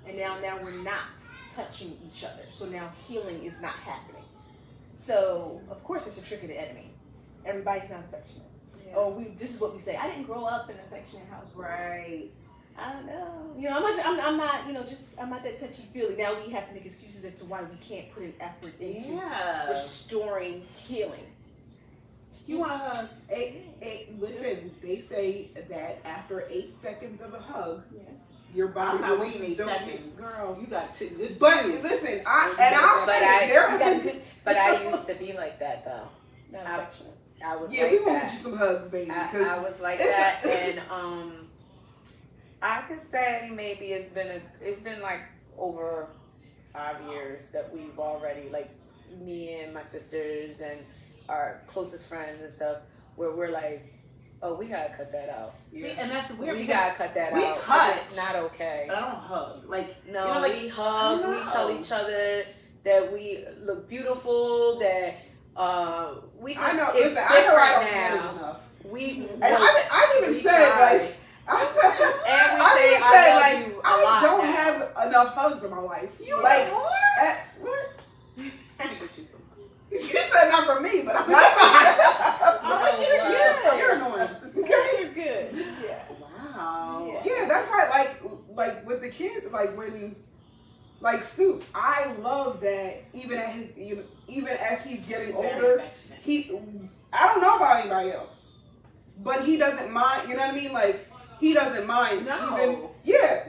And now we're not touching each other. So now healing is not happening. So of course, it's a trick of the enemy. Everybody's not affectionate. Yeah. Oh, this is what we say. I didn't grow up in an affectionate household. right. I don't know. You know, I'm not. I'm not that touchy feely. Now we have to make excuses as to why we can't put an effort into Yeah. restoring healing. You want to hug? Listen, they say that after 8 seconds of a hug, Yeah. your body I'm not releases waiting 8 dopamine. seconds. Girl, You got two good. but two. listen, But I used to be like that though. Not I- affectionate. I was yeah, like we gonna that. get you some hugs, baby. I was like it's that, a- and I could say maybe it's been like over 5 years that we've already, like, me and my sisters and our closest friends and stuff, where we're like, oh, we gotta cut that out. See, and that's weird. We because gotta cut that we out. 'cause touch. It's not okay. But I don't hug. Like, No, you know, like, we hug. I We know. tell each other that we look beautiful. That we just I know. it's Listen, I know I don't different get it now. enough. We And I've even we said try. like. And we I say even I said love like you a I lot don't now. have enough hugs in my life. You like want more? what? Let me get you some. You said not for me, but I'm Not not. I'm like, You're annoying. You're good. Yeah. Wow. Yeah, that's why. Like with the kids, like when, like Snoop, I love that. Even as he's getting He's very older, affectionate. I don't know about anybody else, but he doesn't mind. You know what I mean? Like he doesn't mind. No. Even yeah.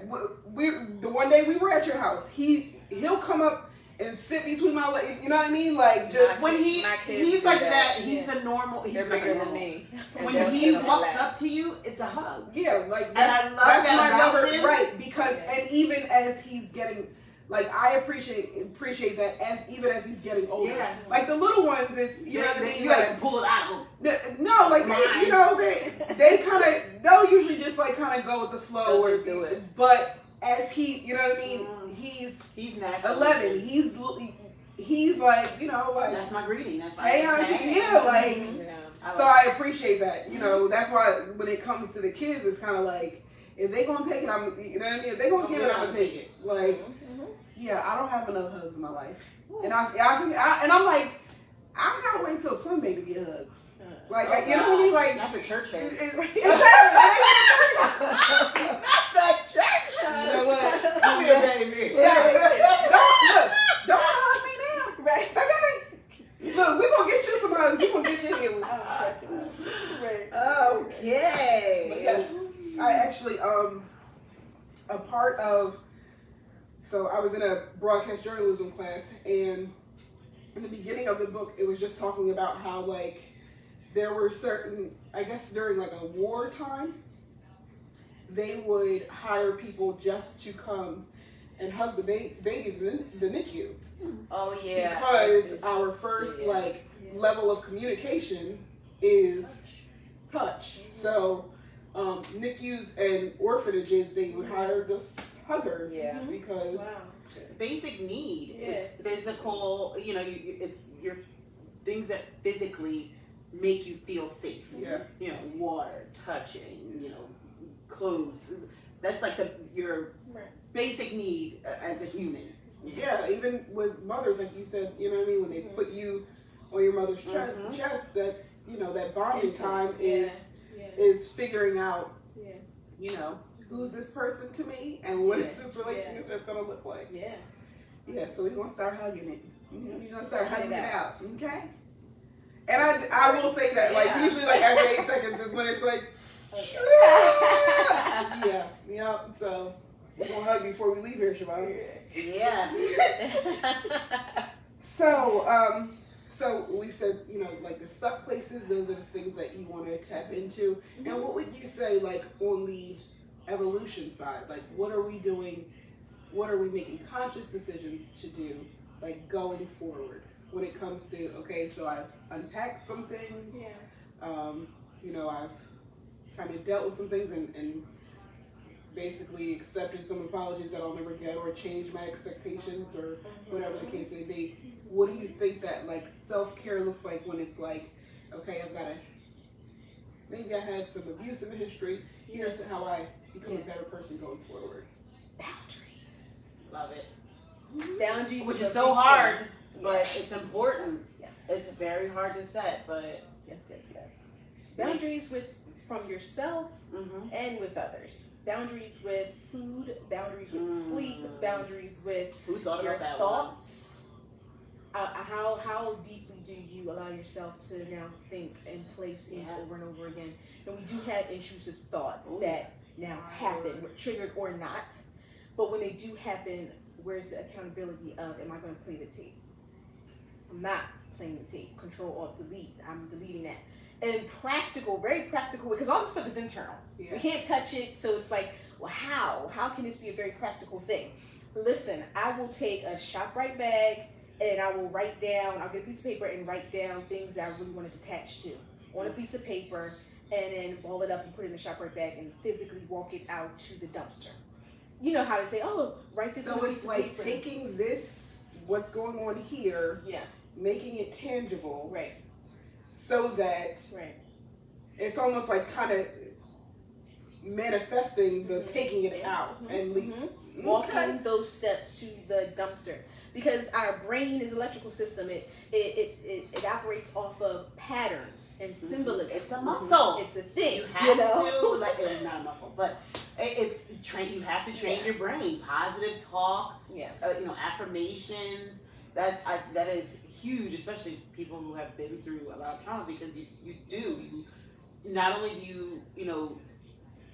We the one day we were at your house, he'll come up and sit between my legs. You know what I mean? Like just When My kids he's do like that, that, he's yeah. the normal. He's They're like bigger a than normal. me. And When they'll he sit on my walks lap. up to you, it's a hug. yeah, like And I love that my about lover, him. right? Because Yeah. and even as he's getting, like I appreciate that even as he's getting older. Yeah. Like the little ones, it's you know what I mean. You Like like pull it out of him. no, like they kind of they'll usually just like kind of go with the flow They'll or just do it. But as he, you know what I mean, He's natural. 11. He's like like That's my greeting. That's like, hey, auntie, yeah, like. Yeah. So I appreciate that, that's why when it comes to the kids, it's kind of like, if they gonna take it, you know what I mean? If they gonna give it, I'm gonna take it. Like, yeah, I don't have enough hugs in my life. And I'm like, I gotta wait till Sunday to get hugs. Like, you know what I mean? Like, not the church hugs. exactly. Not the church hugs. You know what? Come here, baby. Don't hug me now. Right. Okay. Look, we're gonna get you Okay. But yes, I actually a part of. So I was in a broadcast journalism class, and in the beginning of the book, it was just talking about how like there were certain, I guess during like a wartime, they would hire people just to come and hug the babies in the NICU. Oh yeah. Because our first like level of communication is touch. So NICUs and orphanages, they would hire just huggers. Yeah. Because Basic need Yes. is physical. You know, it's your things that physically make you feel safe. yeah. You know, water, touching. You know, clothes. That's like your basic need as a human. Yeah, even with mothers, like you said, you know what I mean? When they put you on your mother's chest, that's, you know, that bonding time is figuring out, you know, who's this person to me and what is this relationship going to look like. Yeah. Yeah, so we're going to start hugging it. We're going to start hugging it out, okay? And I will say that, like, usually, like, every 8 seconds is when it's like, yeah, so we're going to hug before we leave here, Siobhan. Yeah. So we've said, you know, like the stuck places, those are the things that you want to tap into. And what would you say, like, on the evolution side? Like, what are we doing? What are we making conscious decisions to do, like, going forward when it comes to, okay, so I've unpacked some things. You know, I've kind of dealt with some things and basically accepted some apologies that I'll never get or changed my expectations or whatever the case may be. What do you think that like self-care looks like when it's like, okay, maybe I had some abuse in the history, here's how I become a better person going forward. Boundaries. Love it. Boundaries. Which is so hard, but it's important. Yes. It's very hard to set, but Yes. Boundaries from yourself and with others. Boundaries with food, boundaries with sleep, boundaries with who thought your about that thoughts. How deeply do you allow yourself to now think and play scenes over and over again? And we do have intrusive thoughts that now happen, triggered or not. But when they do happen, where's the accountability of, am I going to play the tape? I'm not playing the tape. Control, Alt, delete. I'm deleting that. And practical, very practical, because all this stuff is internal. Yeah. We can't touch it, so it's like, well, how? How can this be a very practical thing? Listen, I will take a ShopRite bag and I will write down, I'll get a piece of paper and write down things that I really want to attach to on a piece of paper and then ball it up and put it in the ShopRite bag and physically walk it out to the dumpster. You know how they say, oh, write this on a So piece it's of like paper. taking this, what's going on here, making it tangible. Right. So that it's almost like kind of manifesting the taking it out and walking those steps to the dumpster, because our brain is an electrical system. It operates off of patterns and symbolism. It's a muscle. It's a thing. You have to, like, it's not a muscle, but it's train. You have to train your brain. Positive talk. You know, affirmations. That is huge, especially people who have been through a lot of trauma, because you not only do you know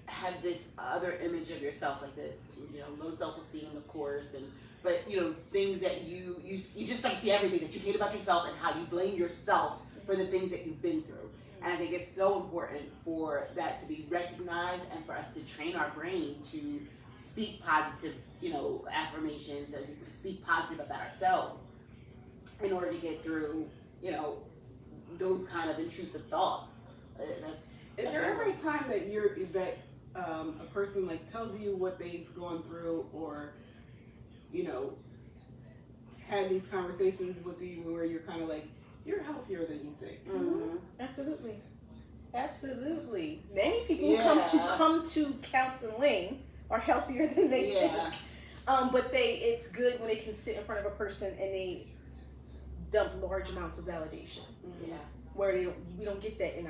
have this other image of yourself, like this, you know, low self-esteem, of course, but you know, things that you just start to see everything that you hate about yourself and how you blame yourself for the things that you've been through. And I think it's so important for that to be recognized and for us to train our brain to speak positive, you know, affirmations and speak positive about ourselves in order to get through, you know, those kind of intrusive thoughts. Is there ever a time that a person like tells you what they've gone through, or you know, had these conversations with you where you're kind of like, you're healthier than you think? Absolutely. Many people who come to counseling are healthier than they think. But it's good when they can sit in front of a person and they dump large amounts of validation. Where we don't get that in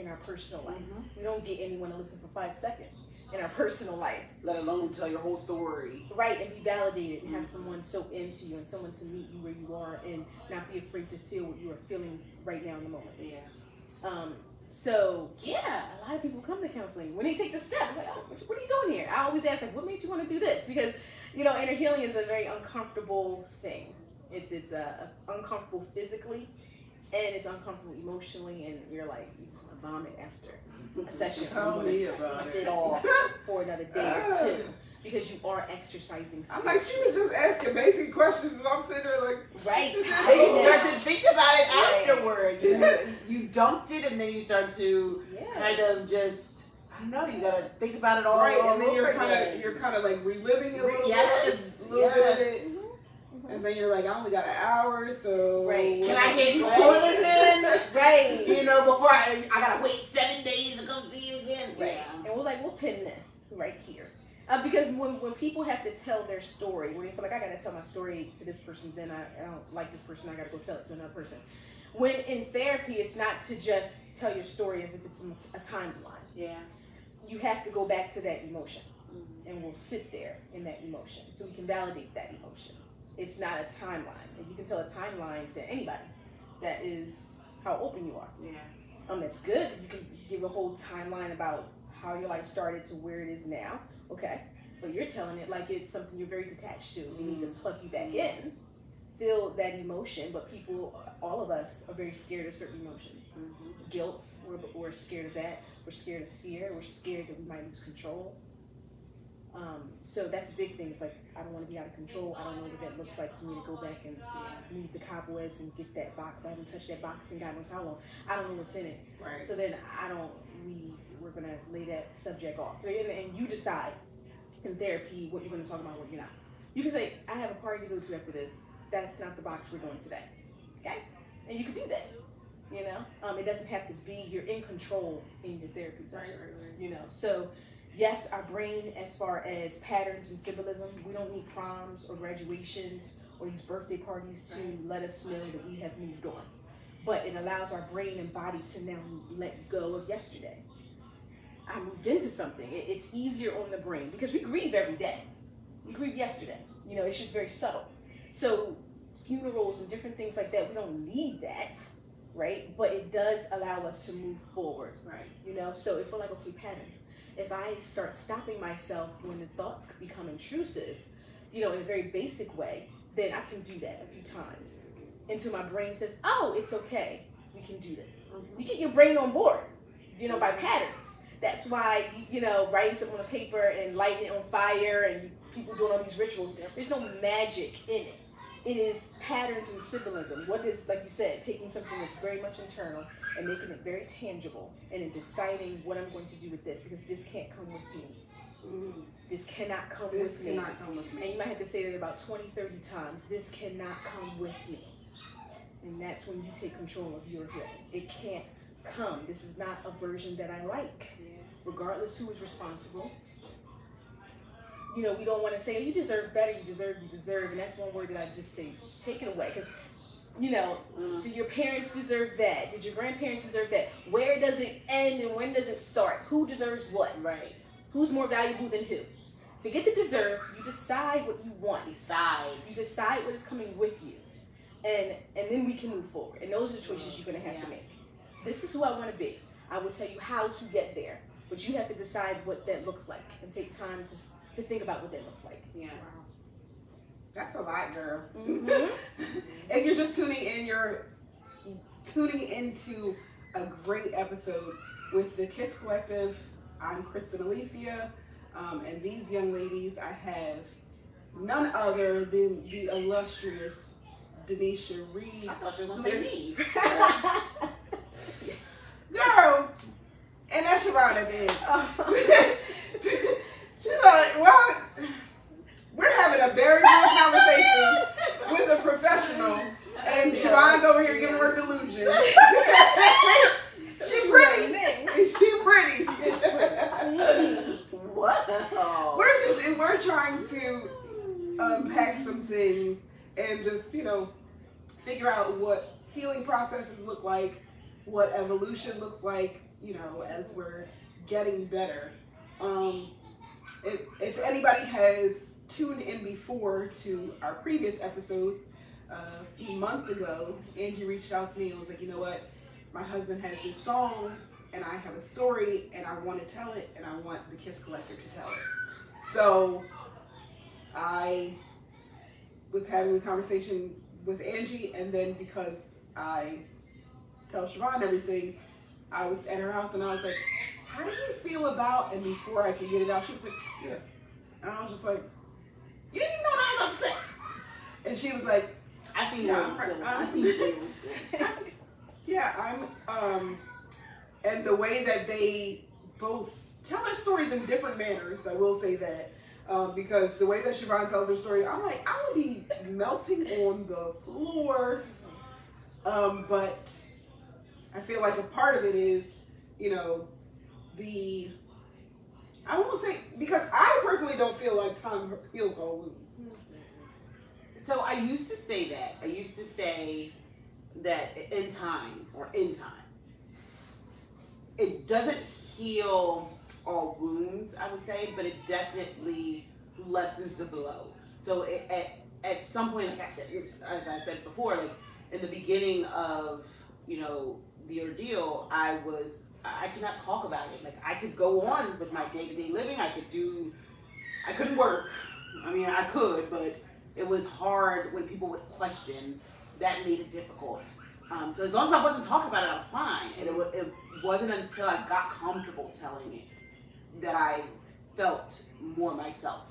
our personal life. We don't get anyone to listen for 5 seconds in our personal life. Let alone tell your whole story. Right, and be validated and have someone so into you and someone to meet you where you are and not be afraid to feel what you are feeling right now in the moment. So yeah, a lot of people come to counseling when they take the step. It's like, oh, what are you doing here? I always ask, like, what made you want to do this? Because inner healing is a very uncomfortable thing. It's uncomfortable physically, and it's uncomfortable emotionally, and you're like, you just want to vomit after a session. You want to sleep it off for another day or two. Because you are exercising. I'm like, she was just asking basic questions, and I'm sitting there like, right. And you start to think about it afterward. You dumped it, and then you start to kind of just, I don't know. You gotta think about it all. Right, all and then over you're kind of like reliving a little yes, bit of it. And then you're like, I only got an hour, so can I get all of this in? Right. Before I gotta wait 7 days to come see you again. Right. Yeah. And we're like, we'll pin this right here. Because when people have to tell their story, when they feel like I gotta tell my story to this person, then I don't like this person, I gotta go tell it to another person. When in therapy, it's not to just tell your story as if it's a timeline. Yeah. You have to go back to that emotion, and we'll sit there in that emotion so we can validate that emotion. It's not a timeline, and you can tell a timeline to anybody. That is how open you are. Yeah. That's good. You can give a whole timeline about how your life started to where it is now. Okay, but you're telling it like it's something you're very detached to. We need to plug you back in, feel that emotion. But people, all of us, are very scared of certain emotions. Guilt, we're scared of that. We're scared of fear. We're scared that we might lose control. So that's a big thing. It's like, I don't want to be out of control. I don't know what that looks like for me to go back and move the cobwebs and get that box. I haven't touched that box in God knows how long. I don't know what's in it. Right. So then we're going to lay that subject off. And you decide in therapy what you're going to talk about, what you're not. You can say, I have a party to go to after this. That's not the box we're doing today. Okay? And you can do that. It doesn't have to be, you're in control in your therapy session. Right. So yes, our brain, as far as patterns and symbolism, we don't need proms or graduations or these birthday parties to let us know that we have moved on. But it allows our brain and body to now let go of yesterday. I moved into something. It's easier on the brain because we grieve every day. We grieve yesterday. It's just very subtle. So funerals and different things like that, we don't need that, right? But it does allow us to move forward, right? So if we're like, okay, patterns. If I start stopping myself when the thoughts become intrusive, in a very basic way, then I can do that a few times until my brain says, oh, it's okay. We can do this. You get your brain on board, by patterns. That's why, writing something on a paper and lighting it on fire and people doing all these rituals, there's no magic in it. It is patterns and symbolism. What is, like you said, taking something that's very much internal and making it very tangible and then deciding what I'm going to do with this, because this can't come with me. This cannot come with me. And you might have to say that about 20, 30 times. This cannot come with me. And that's when you take control of your healing. It can't come. This is not a version that I like. Regardless who is responsible. We don't want to say, oh, you deserve better, you deserve. And that's one word that I just say, take it away. Because, did your parents deserve that? Did your grandparents deserve that? Where does it end and when does it start? Who deserves what? Right. Who's more valuable than who? Forget the deserve. You decide what you want. You decide what is coming with you. And then we can move forward. And those are the choices you're going to have to make. This is who I want to be. I will tell you how to get there. But you have to decide what that looks like and take time to think about what that looks like. Yeah. Wow. That's a lot, girl. If you're just tuning in, you're tuning into a great episode with the KISS Collective. I'm Kristen Alicia, and these young ladies, I have none other than the illustrious Danisha Reed. I thought you were going to say me. Yes. Girl! And that's Shavonna did. She's like, well, we're having a very real conversation with a professional, and Siobhan's over here giving her delusions. She's pretty. She's pretty. Wow. We're trying to unpack some things and just, figure out what healing processes look like, what evolution looks like, as we're getting better. If anybody has tuned in before to our previous episodes, a few months ago, Angie reached out to me and was like, you know what? My husband has this song and I have a story and I want to tell it and I want the Kiss Collector to tell it. So I was having the conversation with Angie, and then because I tell Siobhan everything, I was at her house and I was like, how do you feel about, and before I could get it out, she was like, yeah. And I was just like, you didn't even know that I'm upset. And she was like, I seen yeah, where it was good. I seen where it was good. yeah, and the way that they both tell their stories in different manners, I will say that. Because the way that Siobhan tells her story, I'm like, I would be melting on the floor. But I feel like a part of it is, I won't say, because I personally don't feel like time heals all wounds. So I used to say that. I used to say that in time, it doesn't heal all wounds, I would say, but it definitely lessens the blow. So at some point, as I said before, like in the beginning of, the ordeal, I could not talk about it. Like I could go on with my day-to-day living. I couldn't work. I mean, I could, but it was hard when people would question. That made it difficult. So as long as I wasn't talking about it, I was fine. And it wasn't until I got comfortable telling it that I felt more myself.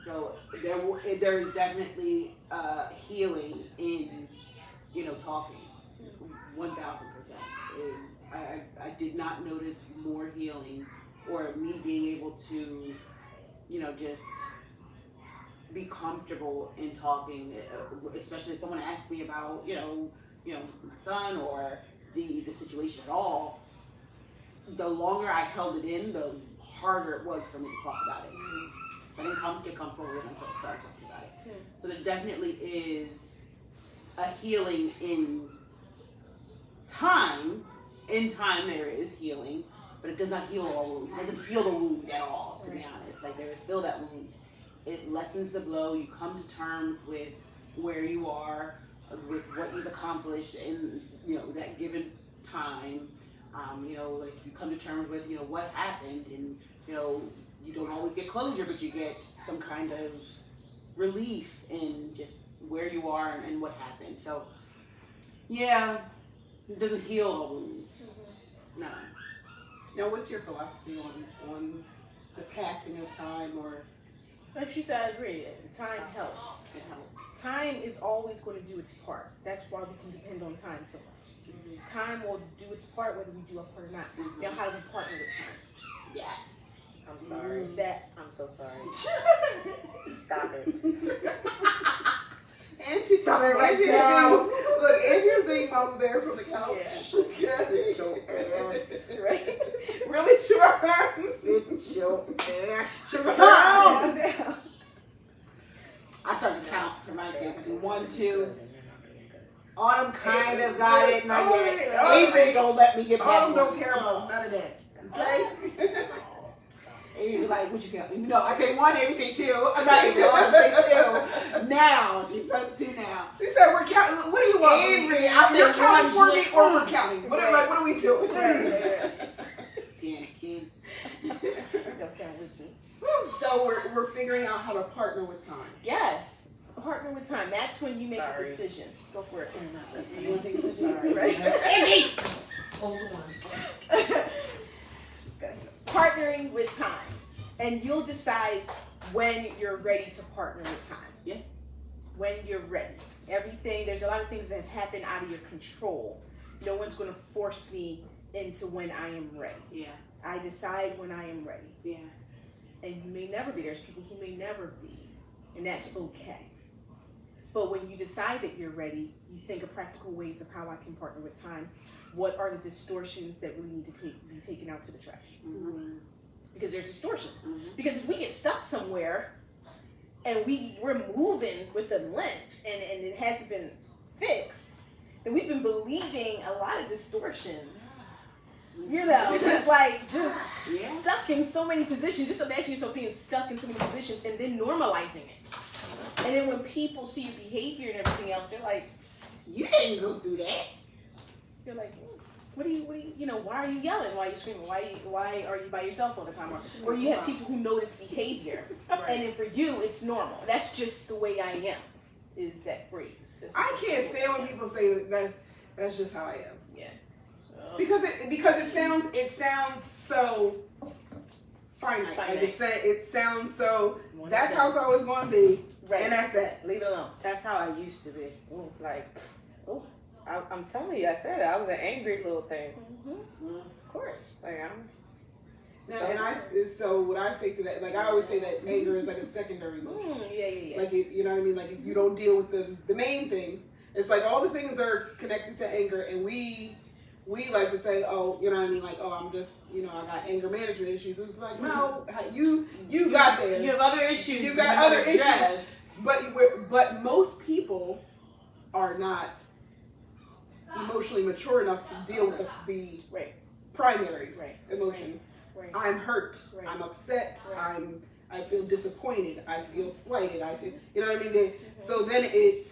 So there is definitely healing in, talking, 1,000%. I did not notice more healing or me being able to, just be comfortable in talking, especially if someone asked me about, my son or the situation at all. The longer I held it in, the harder it was for me to talk about it. So I didn't get comfortable with it until I started talking about it. So there definitely is a healing in time. In time there is healing, but it does not heal all wounds. It doesn't heal the wound at all, to be honest. Like there is still that wound. It lessens the blow. You come to terms with where you are, with what you've accomplished in, that given time. Like you come to terms with, what happened, and, you don't always get closure, but you get some kind of relief in just where you are and what happened. So, yeah, it doesn't heal all wounds. No. Now, what's your philosophy on the passing of time, or? Like she said, I agree. Time helps. It helps. Time is always going to do its part. That's why we can depend on time so much. Time will do its part whether we do our part or not. Now, how do we partner with time? Yes. I'm sorry. I'm so sorry. Stop it. And she thought it right down. Look, Andrew's being Mama Bear from the couch. Yeah. Yes, Your ass. right? Really sure. Sit your ass. Down. I started to count for my kids. I do 1, 2. Autumn kind of got it. Not yet. Avery don't let me get past Autumn don't care about none of that. Okay? Avery's like, what you got? No, I say 1, Avery say 2. I'm not even Autumn say 2. Now. She says 2 now. She said we're counting. What do you want? Avery, I said you're counting for 1, me or we're counting? What are we doing? Damn kids. So we're figuring out how to partner with time. Yes. Partner with time. That's when you make a Sorry. decision. Go for it. You want to take a decision? Sorry. Right? Angie! Hold on. Partnering with time. And you'll decide when you're ready to partner with time. Yeah. When you're ready. There's a lot of things that have happened out of your control. No one's going to force me into when I am ready. Yeah. I decide when I am ready. Yeah. And you may never be. There's people who may never be. And that's okay. But when you decide that you're ready, you think of practical ways of how I can partner with time. What are the distortions that really need to be taken out to the trash? Mm-hmm. Because there's distortions. Mm-hmm. Because if we get stuck somewhere and we're moving with a limp and it hasn't been fixed, then we've been believing a lot of distortions. Just stuck in so many positions. Just imagine yourself being stuck in so many positions and then normalizing it. And then when people see your behavior and everything else, they're like, You didn't go through that. they're like, What do you know, why are you yelling? Why are you screaming? Why are you by yourself all the time? Or you have people who notice behavior, and then for you, it's normal. That's just the way I am, is that phrase. I can't stand when people say that's just how I am. Yeah. Because it sounds so finite. Like it sounds so, that's how it's always going to be. Right. And that's that. Leave it alone. That's how I used to be. I'm telling you, I said it. I was an angry little thing. Mm-hmm. Of course. Like, So what I say to that, like I always say that anger is like a secondary emotion. Yeah. Like you know what I mean? Like if you don't deal with the main things, it's like all the things are connected to anger, and we like to say, oh, you know what I mean? Like, oh, I'm just, I got anger management issues. It's like, no, you got there. You have other issues. You got other issues. But most people are not emotionally mature enough to deal with the primary emotion. Right. I'm hurt. Right. I'm upset. Right. I feel disappointed. I feel slighted. I feel, you know what I mean? So then it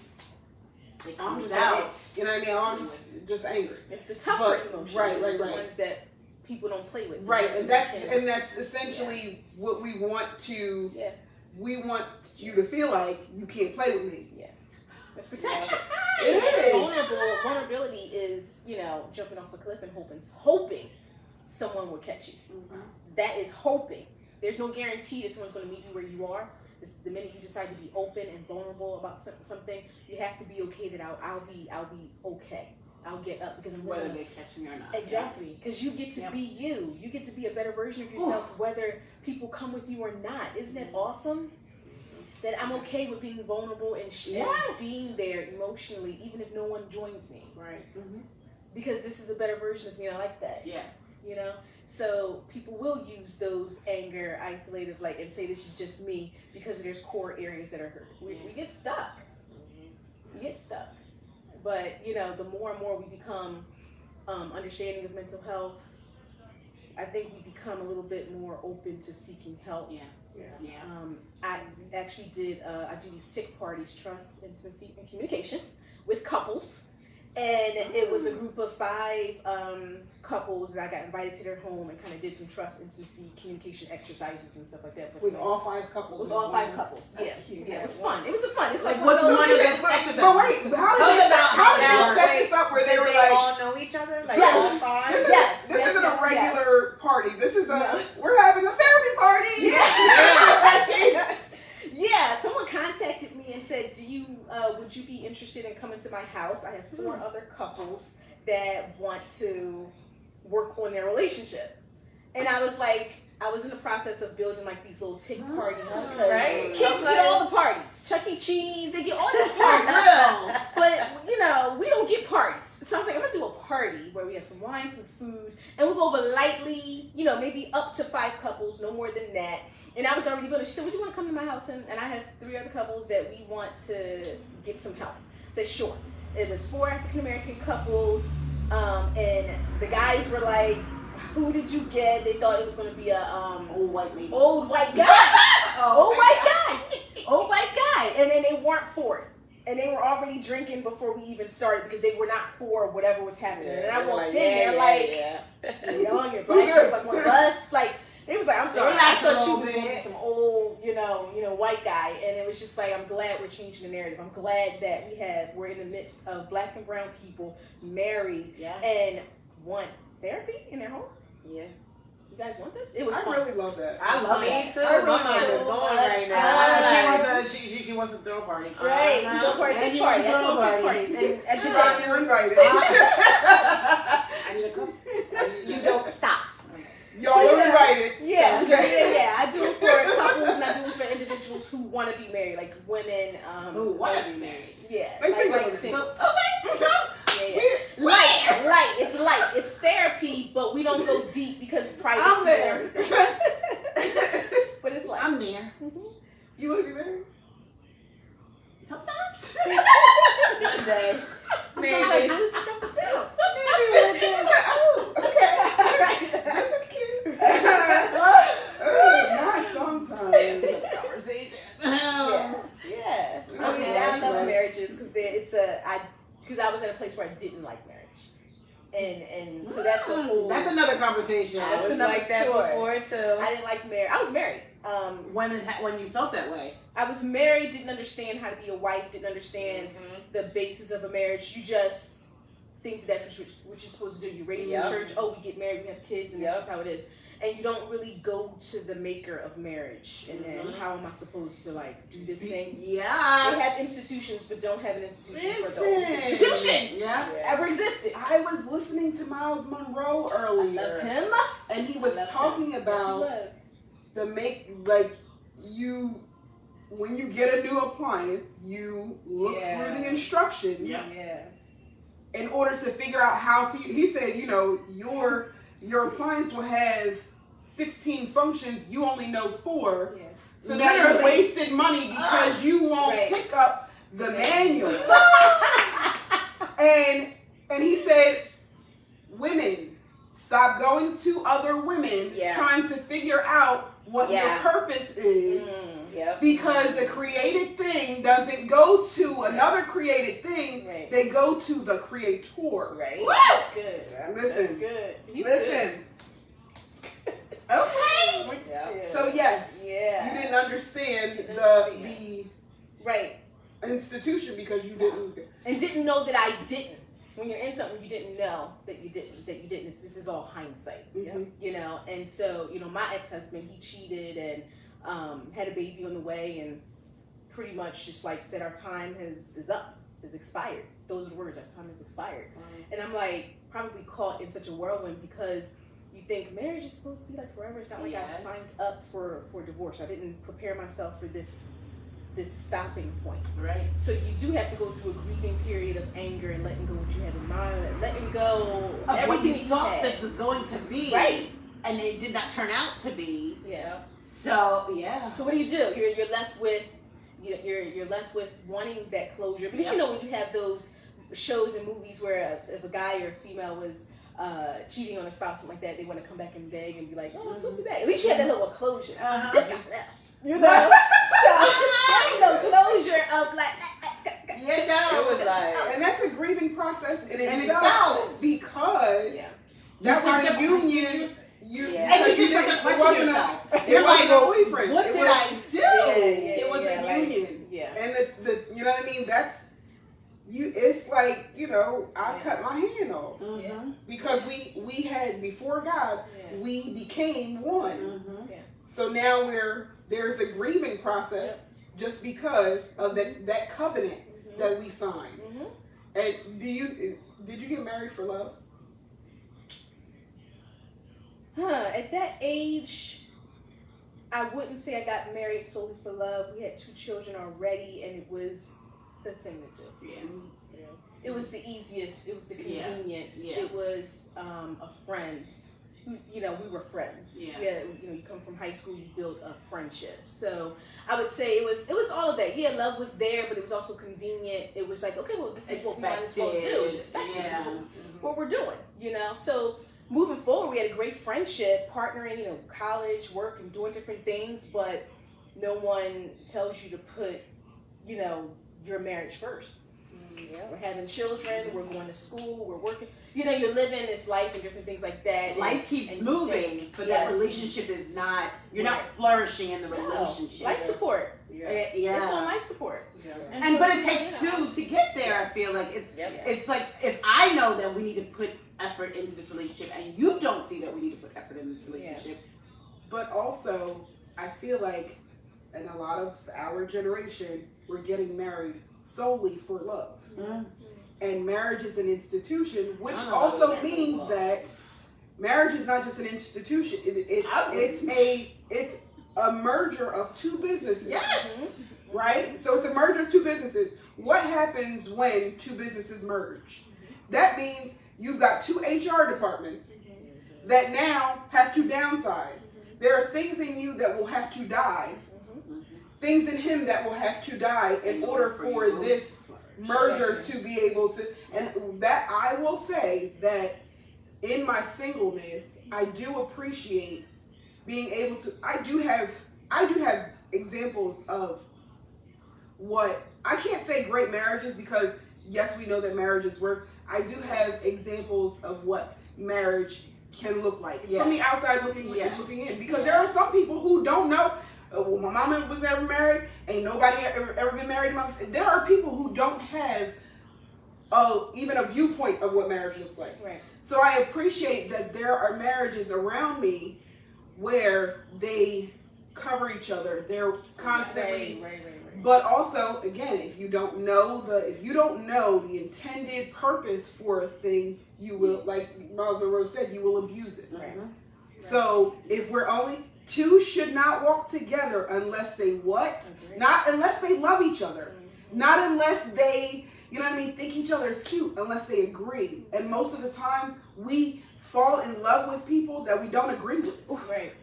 comes just out. You know what I mean? I'm just angry. It's the tougher emotions. Right. The ones that people don't play with. Right, and that's essentially what we want to. Yeah. We want you to feel like you can't play with me. Yeah. It's protection. It is. Vulnerability is, jumping off a cliff and hoping someone will catch you. Mm-hmm. That is hoping. There's no guarantee that someone's going to meet you where you are. The minute you decide to be open and vulnerable about something, you have to be okay that I'll be okay. I'll get up because whether they catch me or not. Exactly, because you get to be you. You get to be a better version of yourself, whether people come with you or not. Isn't that awesome? That I'm okay with being vulnerable and being there emotionally, even if no one joins me. Right. Mm-hmm. Because this is a better version of me. I like that. Yes. So people will use those anger, isolated, and say this is just me because there's core areas that are hurt. We get stuck. We get stuck. But, the more and more we become understanding of mental health, I think we become a little bit more open to seeking help. Yeah. I actually I do these TIC parties, trust, intimacy, and communication, with couples. And it was a group of 5 couples that I got invited to their home and kind of did some trust, intimacy, communication exercises and stuff like that. With all 5 couples. With all 5 couples. Yeah. Cute. Yeah. It was fun. It was fun. It's like what's one of the exercises? But wait, how did they set this up where they were like all know each other? Like Yes. all 5? This isn't a regular party. This is we're having a therapy party. Yeah, someone contacted me and said, would you be interested in coming to my house? I have 4 other couples that want to work on their relationship. And I was like, I was in the process of building these little TIC parties because kids get all the parties. Chuck E. Cheese, they get all these parties. But, we don't get parties. So I was like, I'm going to do a party where we have some wine, some food, and we'll go over lightly, maybe up to 5 couples, no more than that. And I was already going to, she said, would you want to come to my house? And I have 3 other couples that we want to get some help. I said, sure. It was 4 African-American couples, and the guys were like, who did you get? They thought it was going to be a old white lady. Old white guy. Old white guy. And then they weren't for it. And they were already drinking before we even started because they were not for whatever was happening. And I walked in, they're like, you're black, one of us. It was like, I'm sorry, I thought you was going to be some old, white guy. And it was just like, I'm glad we're changing the narrative. I'm glad that we're in the midst of black and brown people married and want therapy in their home. Yeah. You guys want this? It was fun. I really love that. I love it. too. My mind is going right now. She wants to throw a party. Right. You go party. TIC party. And as you're invited. I need a cup. You don't stop. Y'all are invited. Yeah. Yeah. I do it for couples and I do it for individuals who want to be married, like women. Who want to be married? Yeah. Like singles. Okay. Yeah. Light. It's light. It's therapy, but we don't go deep because privacy. I'm there. But it's light. I'm there. Mm-hmm. You want to be married? Sometimes. Maybe. This is cute. Not sometimes. Conversation. Yeah. Okay. I love marriages because I was at a place where I didn't like marriage. And so that's a whole. That's another conversation. I That's was another like that story. before too. I didn't like marriage. I was married. When you felt that way. I was married, didn't understand how to be a wife, didn't understand the basis of a marriage. You just think that's what you're supposed to do. You raise in church, oh, we get married, we have kids, and this is how it is. And you don't really go to the maker of marriage. And then how am I supposed to like do this thing? Yeah. They have institutions, but don't have an institution for adults. Listen. Institution Yeah. ever existed. I was listening to Miles Monroe earlier, Love him. and he was talking about when you get a new appliance, you look through the instructions in order to figure out how to. He said, your appliance will have 16 functions. You only know 4. Yeah. So now you're wasting money because you won't pick up the manual. and he said, women, stop going to other women trying to figure out what your purpose is. Because the created thing doesn't go to another created thing. Right. They go to the creator. Right. Woo! That's good. Listen. That's good. He's Listen. Okay. Good. Yeah. So yes, you didn't understand the right institution because you didn't. And didn't know that I didn't. When you're in something, you didn't know that you didn't. This is all hindsight. And so my ex-husband, he cheated and had a baby on the way, and pretty much just like said our time is up, is expired. Those are the words. Our time is expired. And I'm like probably caught in such a whirlwind because you think marriage is supposed to be like forever. It's not like I signed up for divorce. I didn't prepare myself for this stopping point. Right. So you do have to go through a grieving period of anger and letting go what you have in mind, and letting go of everything what you thought had. this was going to be. Right. And it did not turn out to be. Yeah. So yeah. So what do? You're left with you're left with wanting that closure because when you have those shows and movies where if a guy or a female was cheating on a spouse, something like that, they want to come back and beg and be like, oh, we'll be back. At least you have that little closure. This guy left. So closure of like. It was like, And that's a grieving process in And itself because that was a union. And you just like it wasn't a You're like, a boyfriend. what did I do? It was a union. Yeah. And the you know what I mean? That's it's like, I cut my hand off. Because we had before God, we became one. So now there's a grieving process just because of that covenant that we signed. And did you get married for love? At that age, I wouldn't say I got married solely for love. We had 2 children already, and it was the thing to do. Yeah. It was the easiest. It was the convenience. Yeah. It was a friend. We were friends. Yeah. You come from high school, you build a friendship. So I would say it was all of that. Yeah, love was there, but it was also convenient. It was like, okay, well, this is what we might as well do. It's expected. This is what we're doing. So moving forward, we had a great friendship, partnering, college, work, and doing different things, but no one tells you to put, your marriage first. We're having children, we're going to school, we're working. You're living this life and different things like that. Life keeps moving, but that relationship is not, you're not flourishing in the relationship. Life support. Yeah. It's on life support. Yeah. But it takes 2 to get there, I feel like. It's like, if I know that we need to put effort into this relationship and you don't see that we need to put effort in this relationship. But also, I feel like in a lot of our generation, we're getting married solely for love. And marriage is an institution, which also means that marriage is not just an institution. It's a merger of 2 businesses. Yes. Right? So it's a merger of 2 businesses. What happens when 2 businesses merge? That means you've got 2 HR departments that now have to downsize. There are things in you that will have to die. Things in him that will have to die in order for this merger to be able to, and that I will say that in my singleness, I do appreciate being able to, I do have examples of what, I can't say great marriages because yes, we know that marriages work. I do have examples of what marriage can look like Yes. from the outside looking Yes. in. Because there are some people who don't know. Well, my mama was never married. Ain't nobody ever been married. There are people who don't have even a viewpoint of what marriage looks like. Right. So I appreciate that there are marriages around me where they cover each other. They're constantly, Right. but also, again, if you don't know the intended purpose for a thing, you will, like Miles Monroe said, you will abuse it. Right. So if we're only two should not walk together unless they what? Agreed. Not unless they love each other. Mhm. Not unless they, you know what I mean, think each other is cute, unless they agree. And most of the times we fall in love with people that we don't agree with. Right.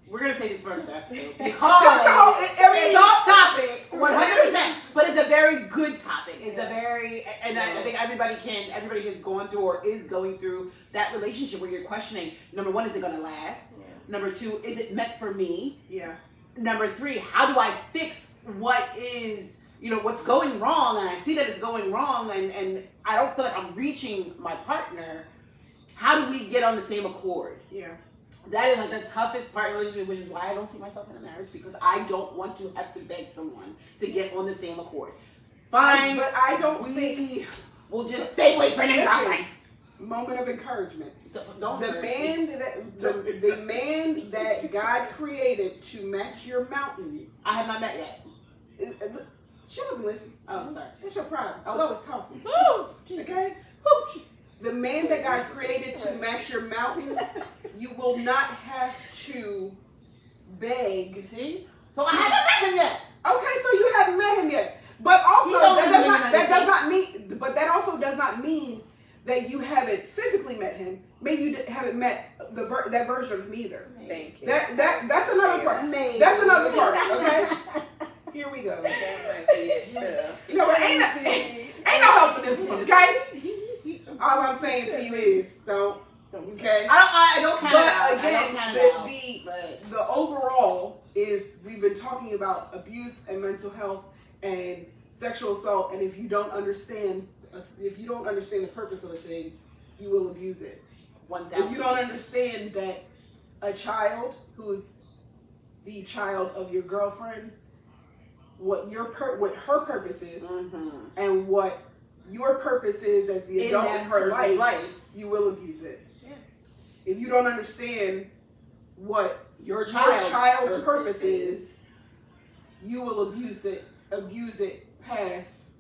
We're gonna say this for another episode Because because it's it's off topic, 100%. But it's a very good topic. It's a very, and I think everybody has gone through or is going through that relationship where you're questioning. Number one, is it gonna last? Yeah. Number two, is it meant for me? Yeah. Number three, how do I fix what is, what's going wrong? And I see that it's going wrong, and I don't feel like I'm reaching my partner. How do we get on the same accord? Yeah. That is like the toughest part of a relationship, which is why I don't see myself in a marriage, because I don't want to have to beg someone to get on the same accord. Fine, But I don't think. we will just stay boyfriend and girlfriend. Moment of encouragement. Don't The hurt me. man the man that God created to match your mountain. I have not met yet. Shut up and listen. Oh, I'm sorry. That's your problem. Oh. Lois talking. Woo! Okay? The man that God created to match your mountain, you will not have to beg. See? So I haven't met him yet. Okay, so you haven't met him yet. But also He don't that live in does the not United that does not mean but that also does not mean that you haven't physically met him. Maybe you haven't met that version of him either. Thank you. That's another part. Maybe. That's another part, okay? Here we go. That might be it too. You know what? Ain't no helping this one, okay? All I'm saying to you is don't, okay? I don't count But it out. I again, don't count it out. But the overall is we've been talking about abuse and mental health and sexual assault, and if you don't understand the purpose of a thing, you will abuse it. 1,000. If you don't understand that a child who's the child of your girlfriend, what her purpose is, Mhm. and what your purpose is as the In adult that in her person's life, you will abuse it. Yeah. If you don't understand what Your your child's child's purpose is, you will abuse it past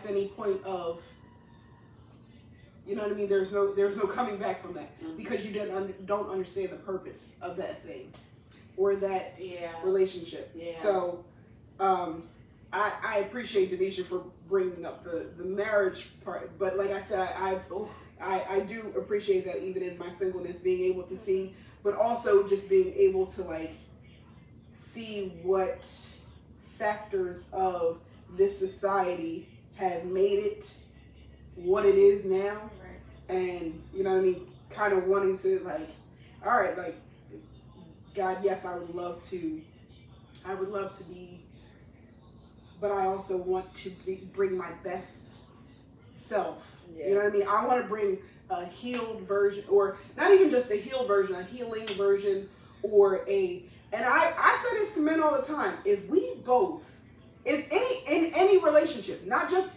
any point of, you know what I mean? There's no coming back from that, Mhm. because you don't understand the purpose of that thing or that Yeah. relationship. Yeah. So, I appreciate Danisha for bringing up the marriage part, but like I said, I do appreciate that even in my singleness, being able to see, but also just being able to like see what factors of this society have made it what it is now, Right. and you know what I mean, kind of wanting to like, all right, like, God, yes, I would love to be, but I also want to bring my best self. Yeah. You know what I mean? I want to bring a healed version, or not even just a healed version, a healing version, or and I say this to men all the time. If we both, in any relationship, not just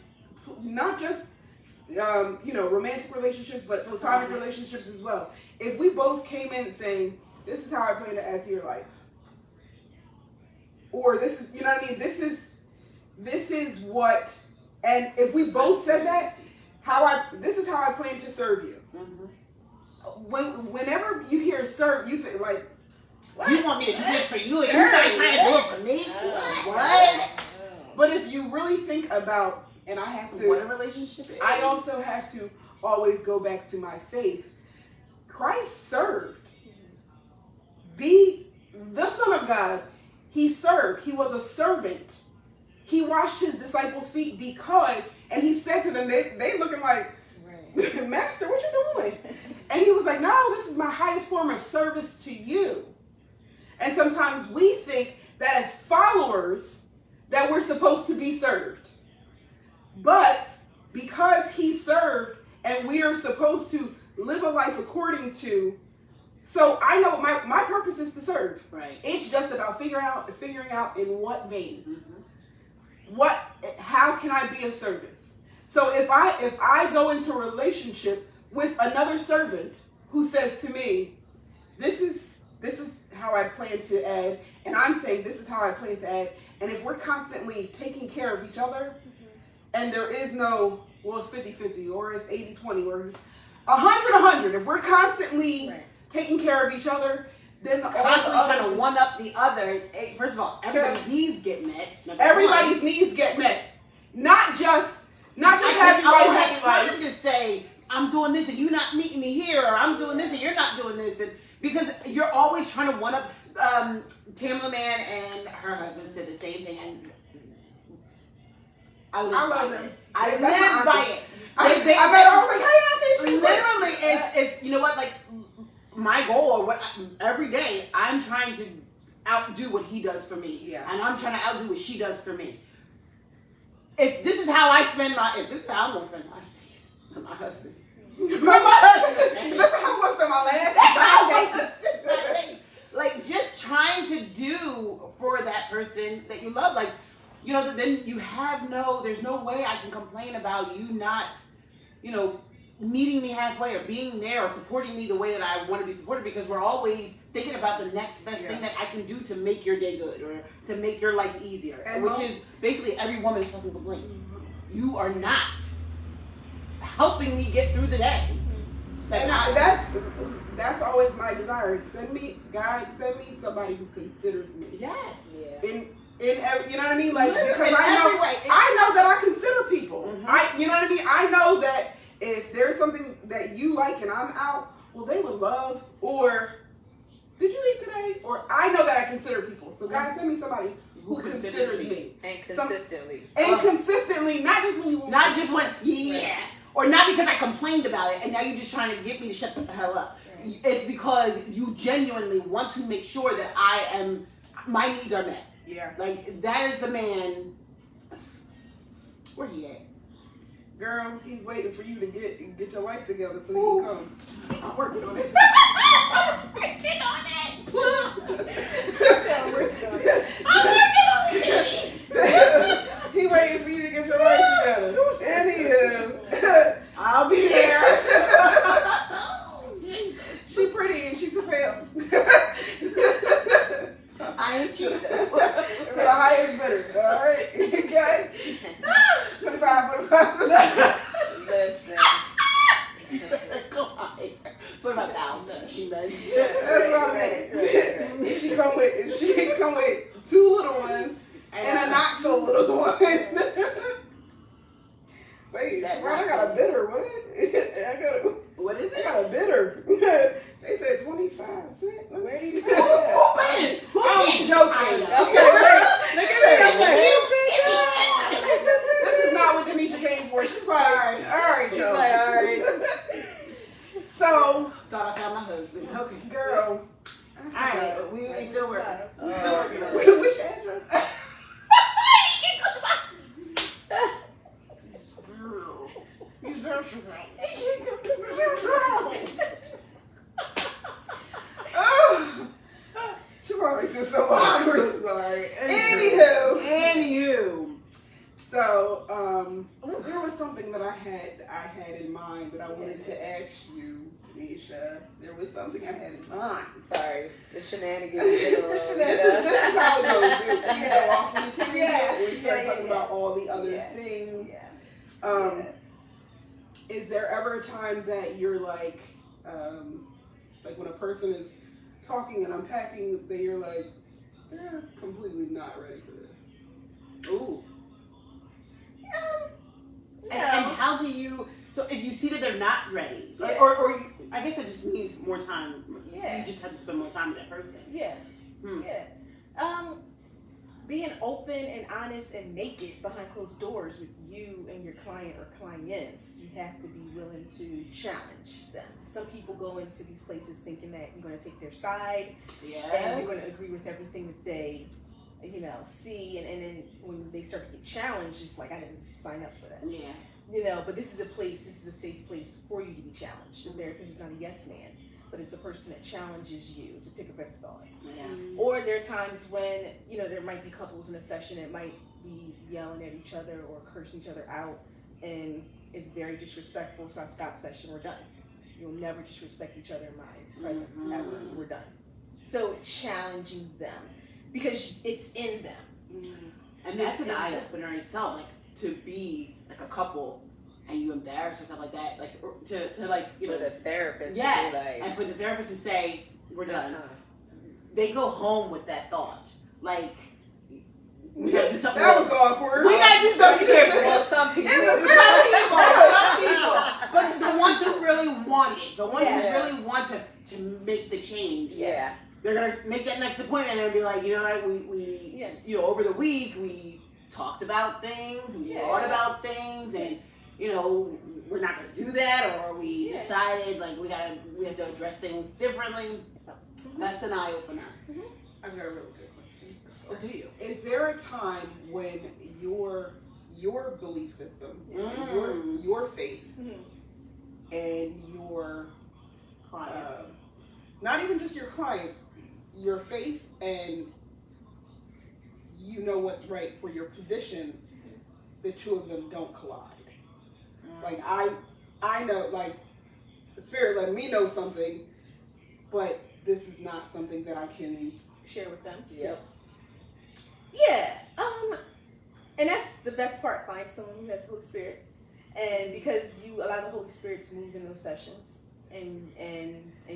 romantic relationships, but platonic relationships as well. If we both came in saying, this is how I plan to add to your life, or this is, you know what I mean, this is what, and if we both said that, this is how I plan to serve you. Mhm. Whenever you hear serve, you think like, what? You want me to do this for you, and you're not trying to do it for me? What? But if you really think about, and I have to, What a relationship is. I also have to always go back to my faith. Christ served. The Son of God, he served. He was a servant. He washed his disciples' feet because, and he said to them, they looking like, Right. Master, what you doing? And he was like, no, this is my highest form of service to you. And sometimes we think that as followers that we're supposed to be served. But because he served and we are supposed to live a life according to. So I know my purpose is to serve. Right. It's just about figuring out in what vein. Mm-hmm. How can I be of service? So if I go into a relationship with another servant who says to me, this is how I plan to add, and I'm saying this is how I plan to add, and if we're constantly taking care of each other, and there is no, well, it's 50-50, or it's 80-20, or it's 100-100, if we're constantly taking care of each other, then constantly trying to one up the other. First of all, everybody's needs get met. Everybody's needs get met. Not just happy I life, have happy time life. to say, I'm doing this and you're not meeting me here, or I'm doing this and you're not doing this. And because you're always trying to one up. Tamla Man and her husband said the same thing, and I live by this. I live by it. I was like, how you not saying literally, it's you know what, like my goal, or what every day I'm trying to outdo what he does for me, and I'm trying to outdo what she does for me. If this is how I spend if this is how I'm gonna spend my days with my husband, that's how I'm gonna spend my last. That's how I'm gonna spend my days. Like, just trying to do for that person that you love, like, you know, then you have there's no way I can complain about you not, you know, meeting me halfway or being there or supporting me the way that I want to be supported, because we're always thinking about the next best thing that I can do to make your day good or to make your life easier, and which is basically every woman's fucking complaint. You are not helping me get through the day. Like, that's always my desire. God, send me somebody who considers me. Yes. Yeah. In every, you know what I mean? Like, because I know that I consider people. Mm-hmm. You know what I mean? I know that if there's something that you like and I'm out, well, they would love, or did you eat today? Or I know that I consider people. So God, send me somebody who considers me. And consistently. Consistently, not just when you want. Not just when, or not because I complained about it and now you're just trying to get me to shut the hell up. Right. It's because you genuinely want to make sure that my needs are met. Yeah. Like, that is the man. Where he at? Girl, he's waiting for you to get your life together so he can come. I'm working on it. Working on it. I'm working on it. He waiting for you to get your life together. Anywho, I'll be there. She pretty and she can help. I ain't cheap. For the highest bidder. All right. Okay. 25. Listen. Come on. 25,000. She meant. That's what I meant. And she come with 2 little ones and a not so little one. Wait, I got a bidder. What? What is it? I got a bidder. They said 25 cents. Where did you Who bid? I'm joking. Okay, wait. Look at me. This is not what Danisha came for. She's like, all right, She's Joe. like, all right. So, thought I found my husband. Okay. girl. All right, but we still working. We still working on it. Which address? She probably makes it so awkward. I'm so sorry. Anywho. So, there was something that I had in mind that I wanted to ask you, Danisha. There was something I had in mind. Sorry, the shenanigans. This is how it goes. We go off on the tangent. We start talking about all the other things. Is there ever a time that you're like when a person is talking and unpacking, that you're like, they're completely not ready for this? Ooh. And how do you? So if you see that they're not ready, or you, I guess it just means more time. Yeah. You just have to spend more time with that person. Yeah. Being open and honest and naked behind closed doors with you and your client or clients, you have to be willing to challenge them. Some people go into these places thinking that you're going to take their side and you're going to agree with everything that they, see, and then when they start to get challenged, it's like, I didn't sign up for that. Yeah. But this is a safe place for you to be challenged. The therapist is not a yes man, but it's a person that challenges you to pick a better thought. Yeah. Or there are times when, there might be couples in a session that might be yelling at each other or cursing each other out, and it's very disrespectful, so I stop session, we're done. You'll never disrespect each other in my presence, ever, we're done. So challenging them, because it's in them. And that's an eye opener in itself, like to be like a couple and you embarrass yourself like that, like to like For the therapist. yes, To be like, and for the therapist to say we're done. uh-huh. They go home with that thought, like we gotta do something. That was awkward. We gotta do something different. Well, some people. Some people, but the ones who really want it, the ones Yeah. who really want to make the change, Yeah. they're gonna make that next appointment and be like, what, we over the week we talked about things, we thought about things, and we're not gonna do that, or we decided like we have to address things differently. That's an eye opener. I've got a really good question. Or do you? Is there a time when your belief system, your faith, and your Clients. not even just your clients, your faith and what's right for your position, the two of them don't collide? Like I know, like the spirit let me know something, but this is not something that I can Share with them. Yep. Yeah. And that's the best part. Find someone who has the Holy Spirit, and because you allow the Holy Spirit to move in those sessions, and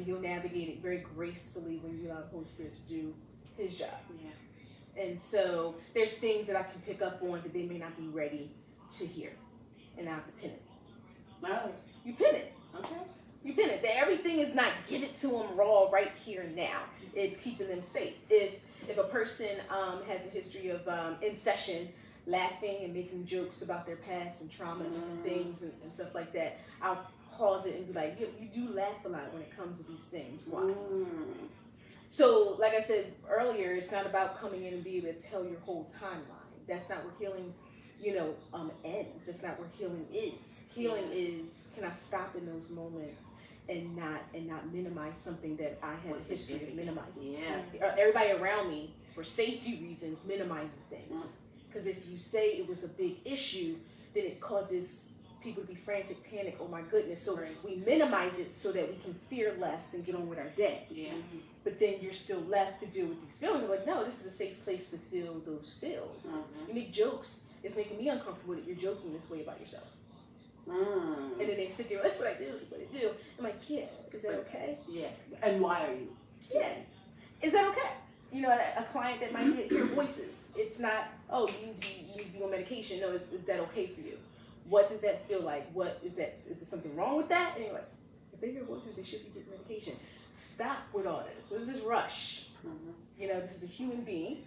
you'll navigate it very gracefully when you allow the Holy Spirit to do His job. Yeah. And so there's things that I can pick up on that they may not be ready to hear, and I have to pin it. Oh, You pin it. okay. You pin it. That everything is not give it to them raw right here and now. It's keeping them safe. If a person has a history of in session laughing and making jokes about their past and trauma and different things and stuff like that, I'll pause it and be like, you do laugh a lot when it comes to these things. Why? So, like I said earlier, it's not about coming in and being able to tell your whole timeline. That's not where healing, ends. That's not where healing is. Healing is, can I stop in those moments and not minimize something that I have a history of minimizing? Yeah. Everybody around me, for safety reasons, minimizes things. Because if you say it was a big issue, then it causes people to be frantic, panic, oh my goodness. So we minimize it so that we can fear less and get on with our day. Yeah. But then you're still left to deal with these feelings. Like, no, this is a safe place to feel those feels. You make jokes. It's making me uncomfortable that you're joking this way about yourself. And then they sit there, that's what I do, that's what I do. I'm like, yeah, is that okay? Yeah. And why are you? Yeah. Is that okay? A client that might hear voices. It's not, oh, you need to be on medication. No, is that okay for you? What does that feel like? What is that? Is there something wrong with that? And you're like, if they hear voices, they should be getting medication. Stop with all this. This is rush. This is a human being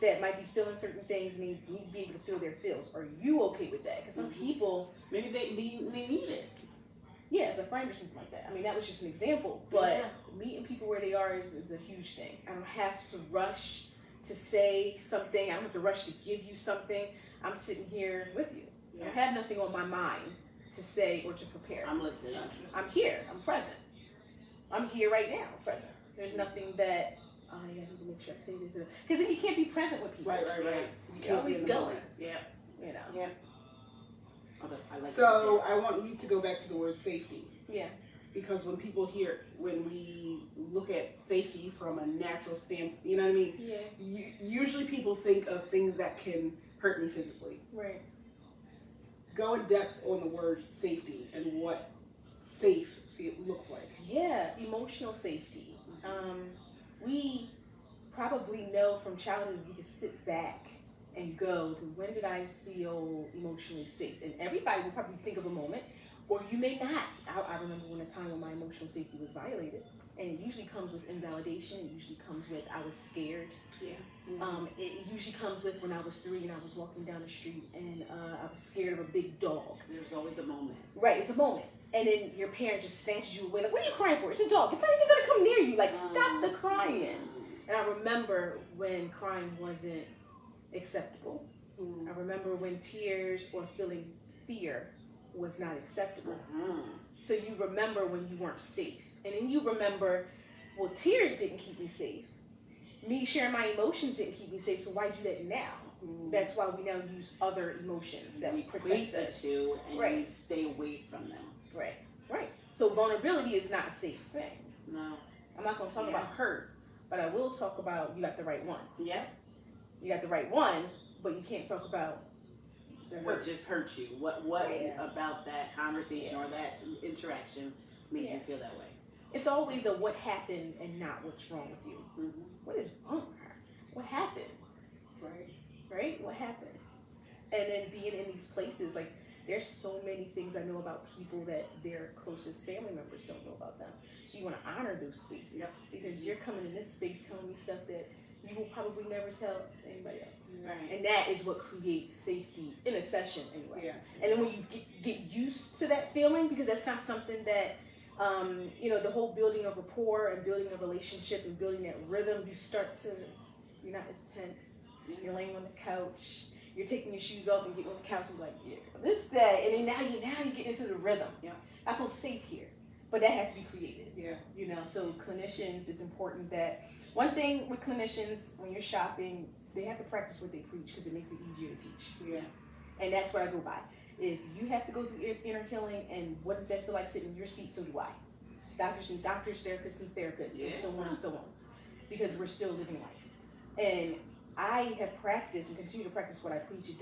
that might be feeling certain things and they need to be able to feel their feels. Are you okay with that? Because some people, maybe they need it. yeah, as a friend or something like that. I mean, that was just an example, but meeting people where they are is a huge thing. I don't have to rush to say something. I don't have to rush to give you something. I'm sitting here with you. I have nothing on my mind to say or to prepare. I'm listening. I'm here. I'm present. I'm here right now. I'm present. There's nothing that, I need to make sure I say this. Because then you can't be present with people. Right. You're always going. Yeah. Yeah. Okay, I like So I want you to go back to the word safety. Yeah. Because when we look at safety from a natural standpoint, you know what I mean? Yeah. Usually people think of things that can hurt me physically. Right. Go in depth on the word safety and what safe looks like. Yeah, emotional safety. We probably know from childhood we can sit back and go to when did I feel emotionally safe? And everybody will probably think of a moment, or you may not. I remember when a time when my emotional safety was violated, and it usually comes with invalidation. It usually comes with I was scared. It usually comes with when I was 3 and I was walking down the street and I was scared of a big dog. There's always a moment. Right, it's a moment. And then your parent just snatches you away. Like, what are you crying for? It's a dog. It's not even going to come near you. Like, stop the crying. And I remember when crying wasn't acceptable. I remember when tears or feeling fear was not acceptable. Mm-hmm. So you remember when you weren't safe. And then you remember, well, tears didn't keep me safe. Me sharing my emotions didn't keep me safe, so why do that now? That's why we now use other emotions that we protect the us. two, and Right. you stay away from them. Right, right. So vulnerability is not a safe thing. No. I'm not going to talk Yeah. about hurt, but I will talk about you got the right one. Yeah. You got the right one, but you can't talk about the What hurt. just hurt you? What Yeah. about that conversation Yeah. or that interaction made Yeah. you feel that way? It's always a what happened and not what's wrong with you. Mm-hmm. What is wrong with her? What happened? Right. Right? What happened? And then being in these places, like, there's so many things I know about people that their closest family members don't know about them. So you want to honor those spaces. Yep. Because you're coming in this space telling me stuff that you will probably never tell anybody else. Right. And that is what creates safety in a session anyway. Yeah. And then when you get used to that feeling, because that's not something that, the whole building of rapport and building a relationship and building that rhythm, you're not as tense. You're laying on the couch. You're taking your shoes off and getting on the couch and like, yeah, this day. And then now you get into the rhythm. Yeah. I feel safe here. But that has to be created. Yeah. So clinicians, it's important that, one thing with clinicians, when you're shopping, they have to practice what they preach because it makes it easier to teach. Yeah. And that's what I go by. If you have to go through inner healing, and what does that feel like sitting in your seat, so do I. Doctors need doctors, therapists need therapists, and so on and so on. Because we're still living life. And I have practiced and continue to practice what I preach.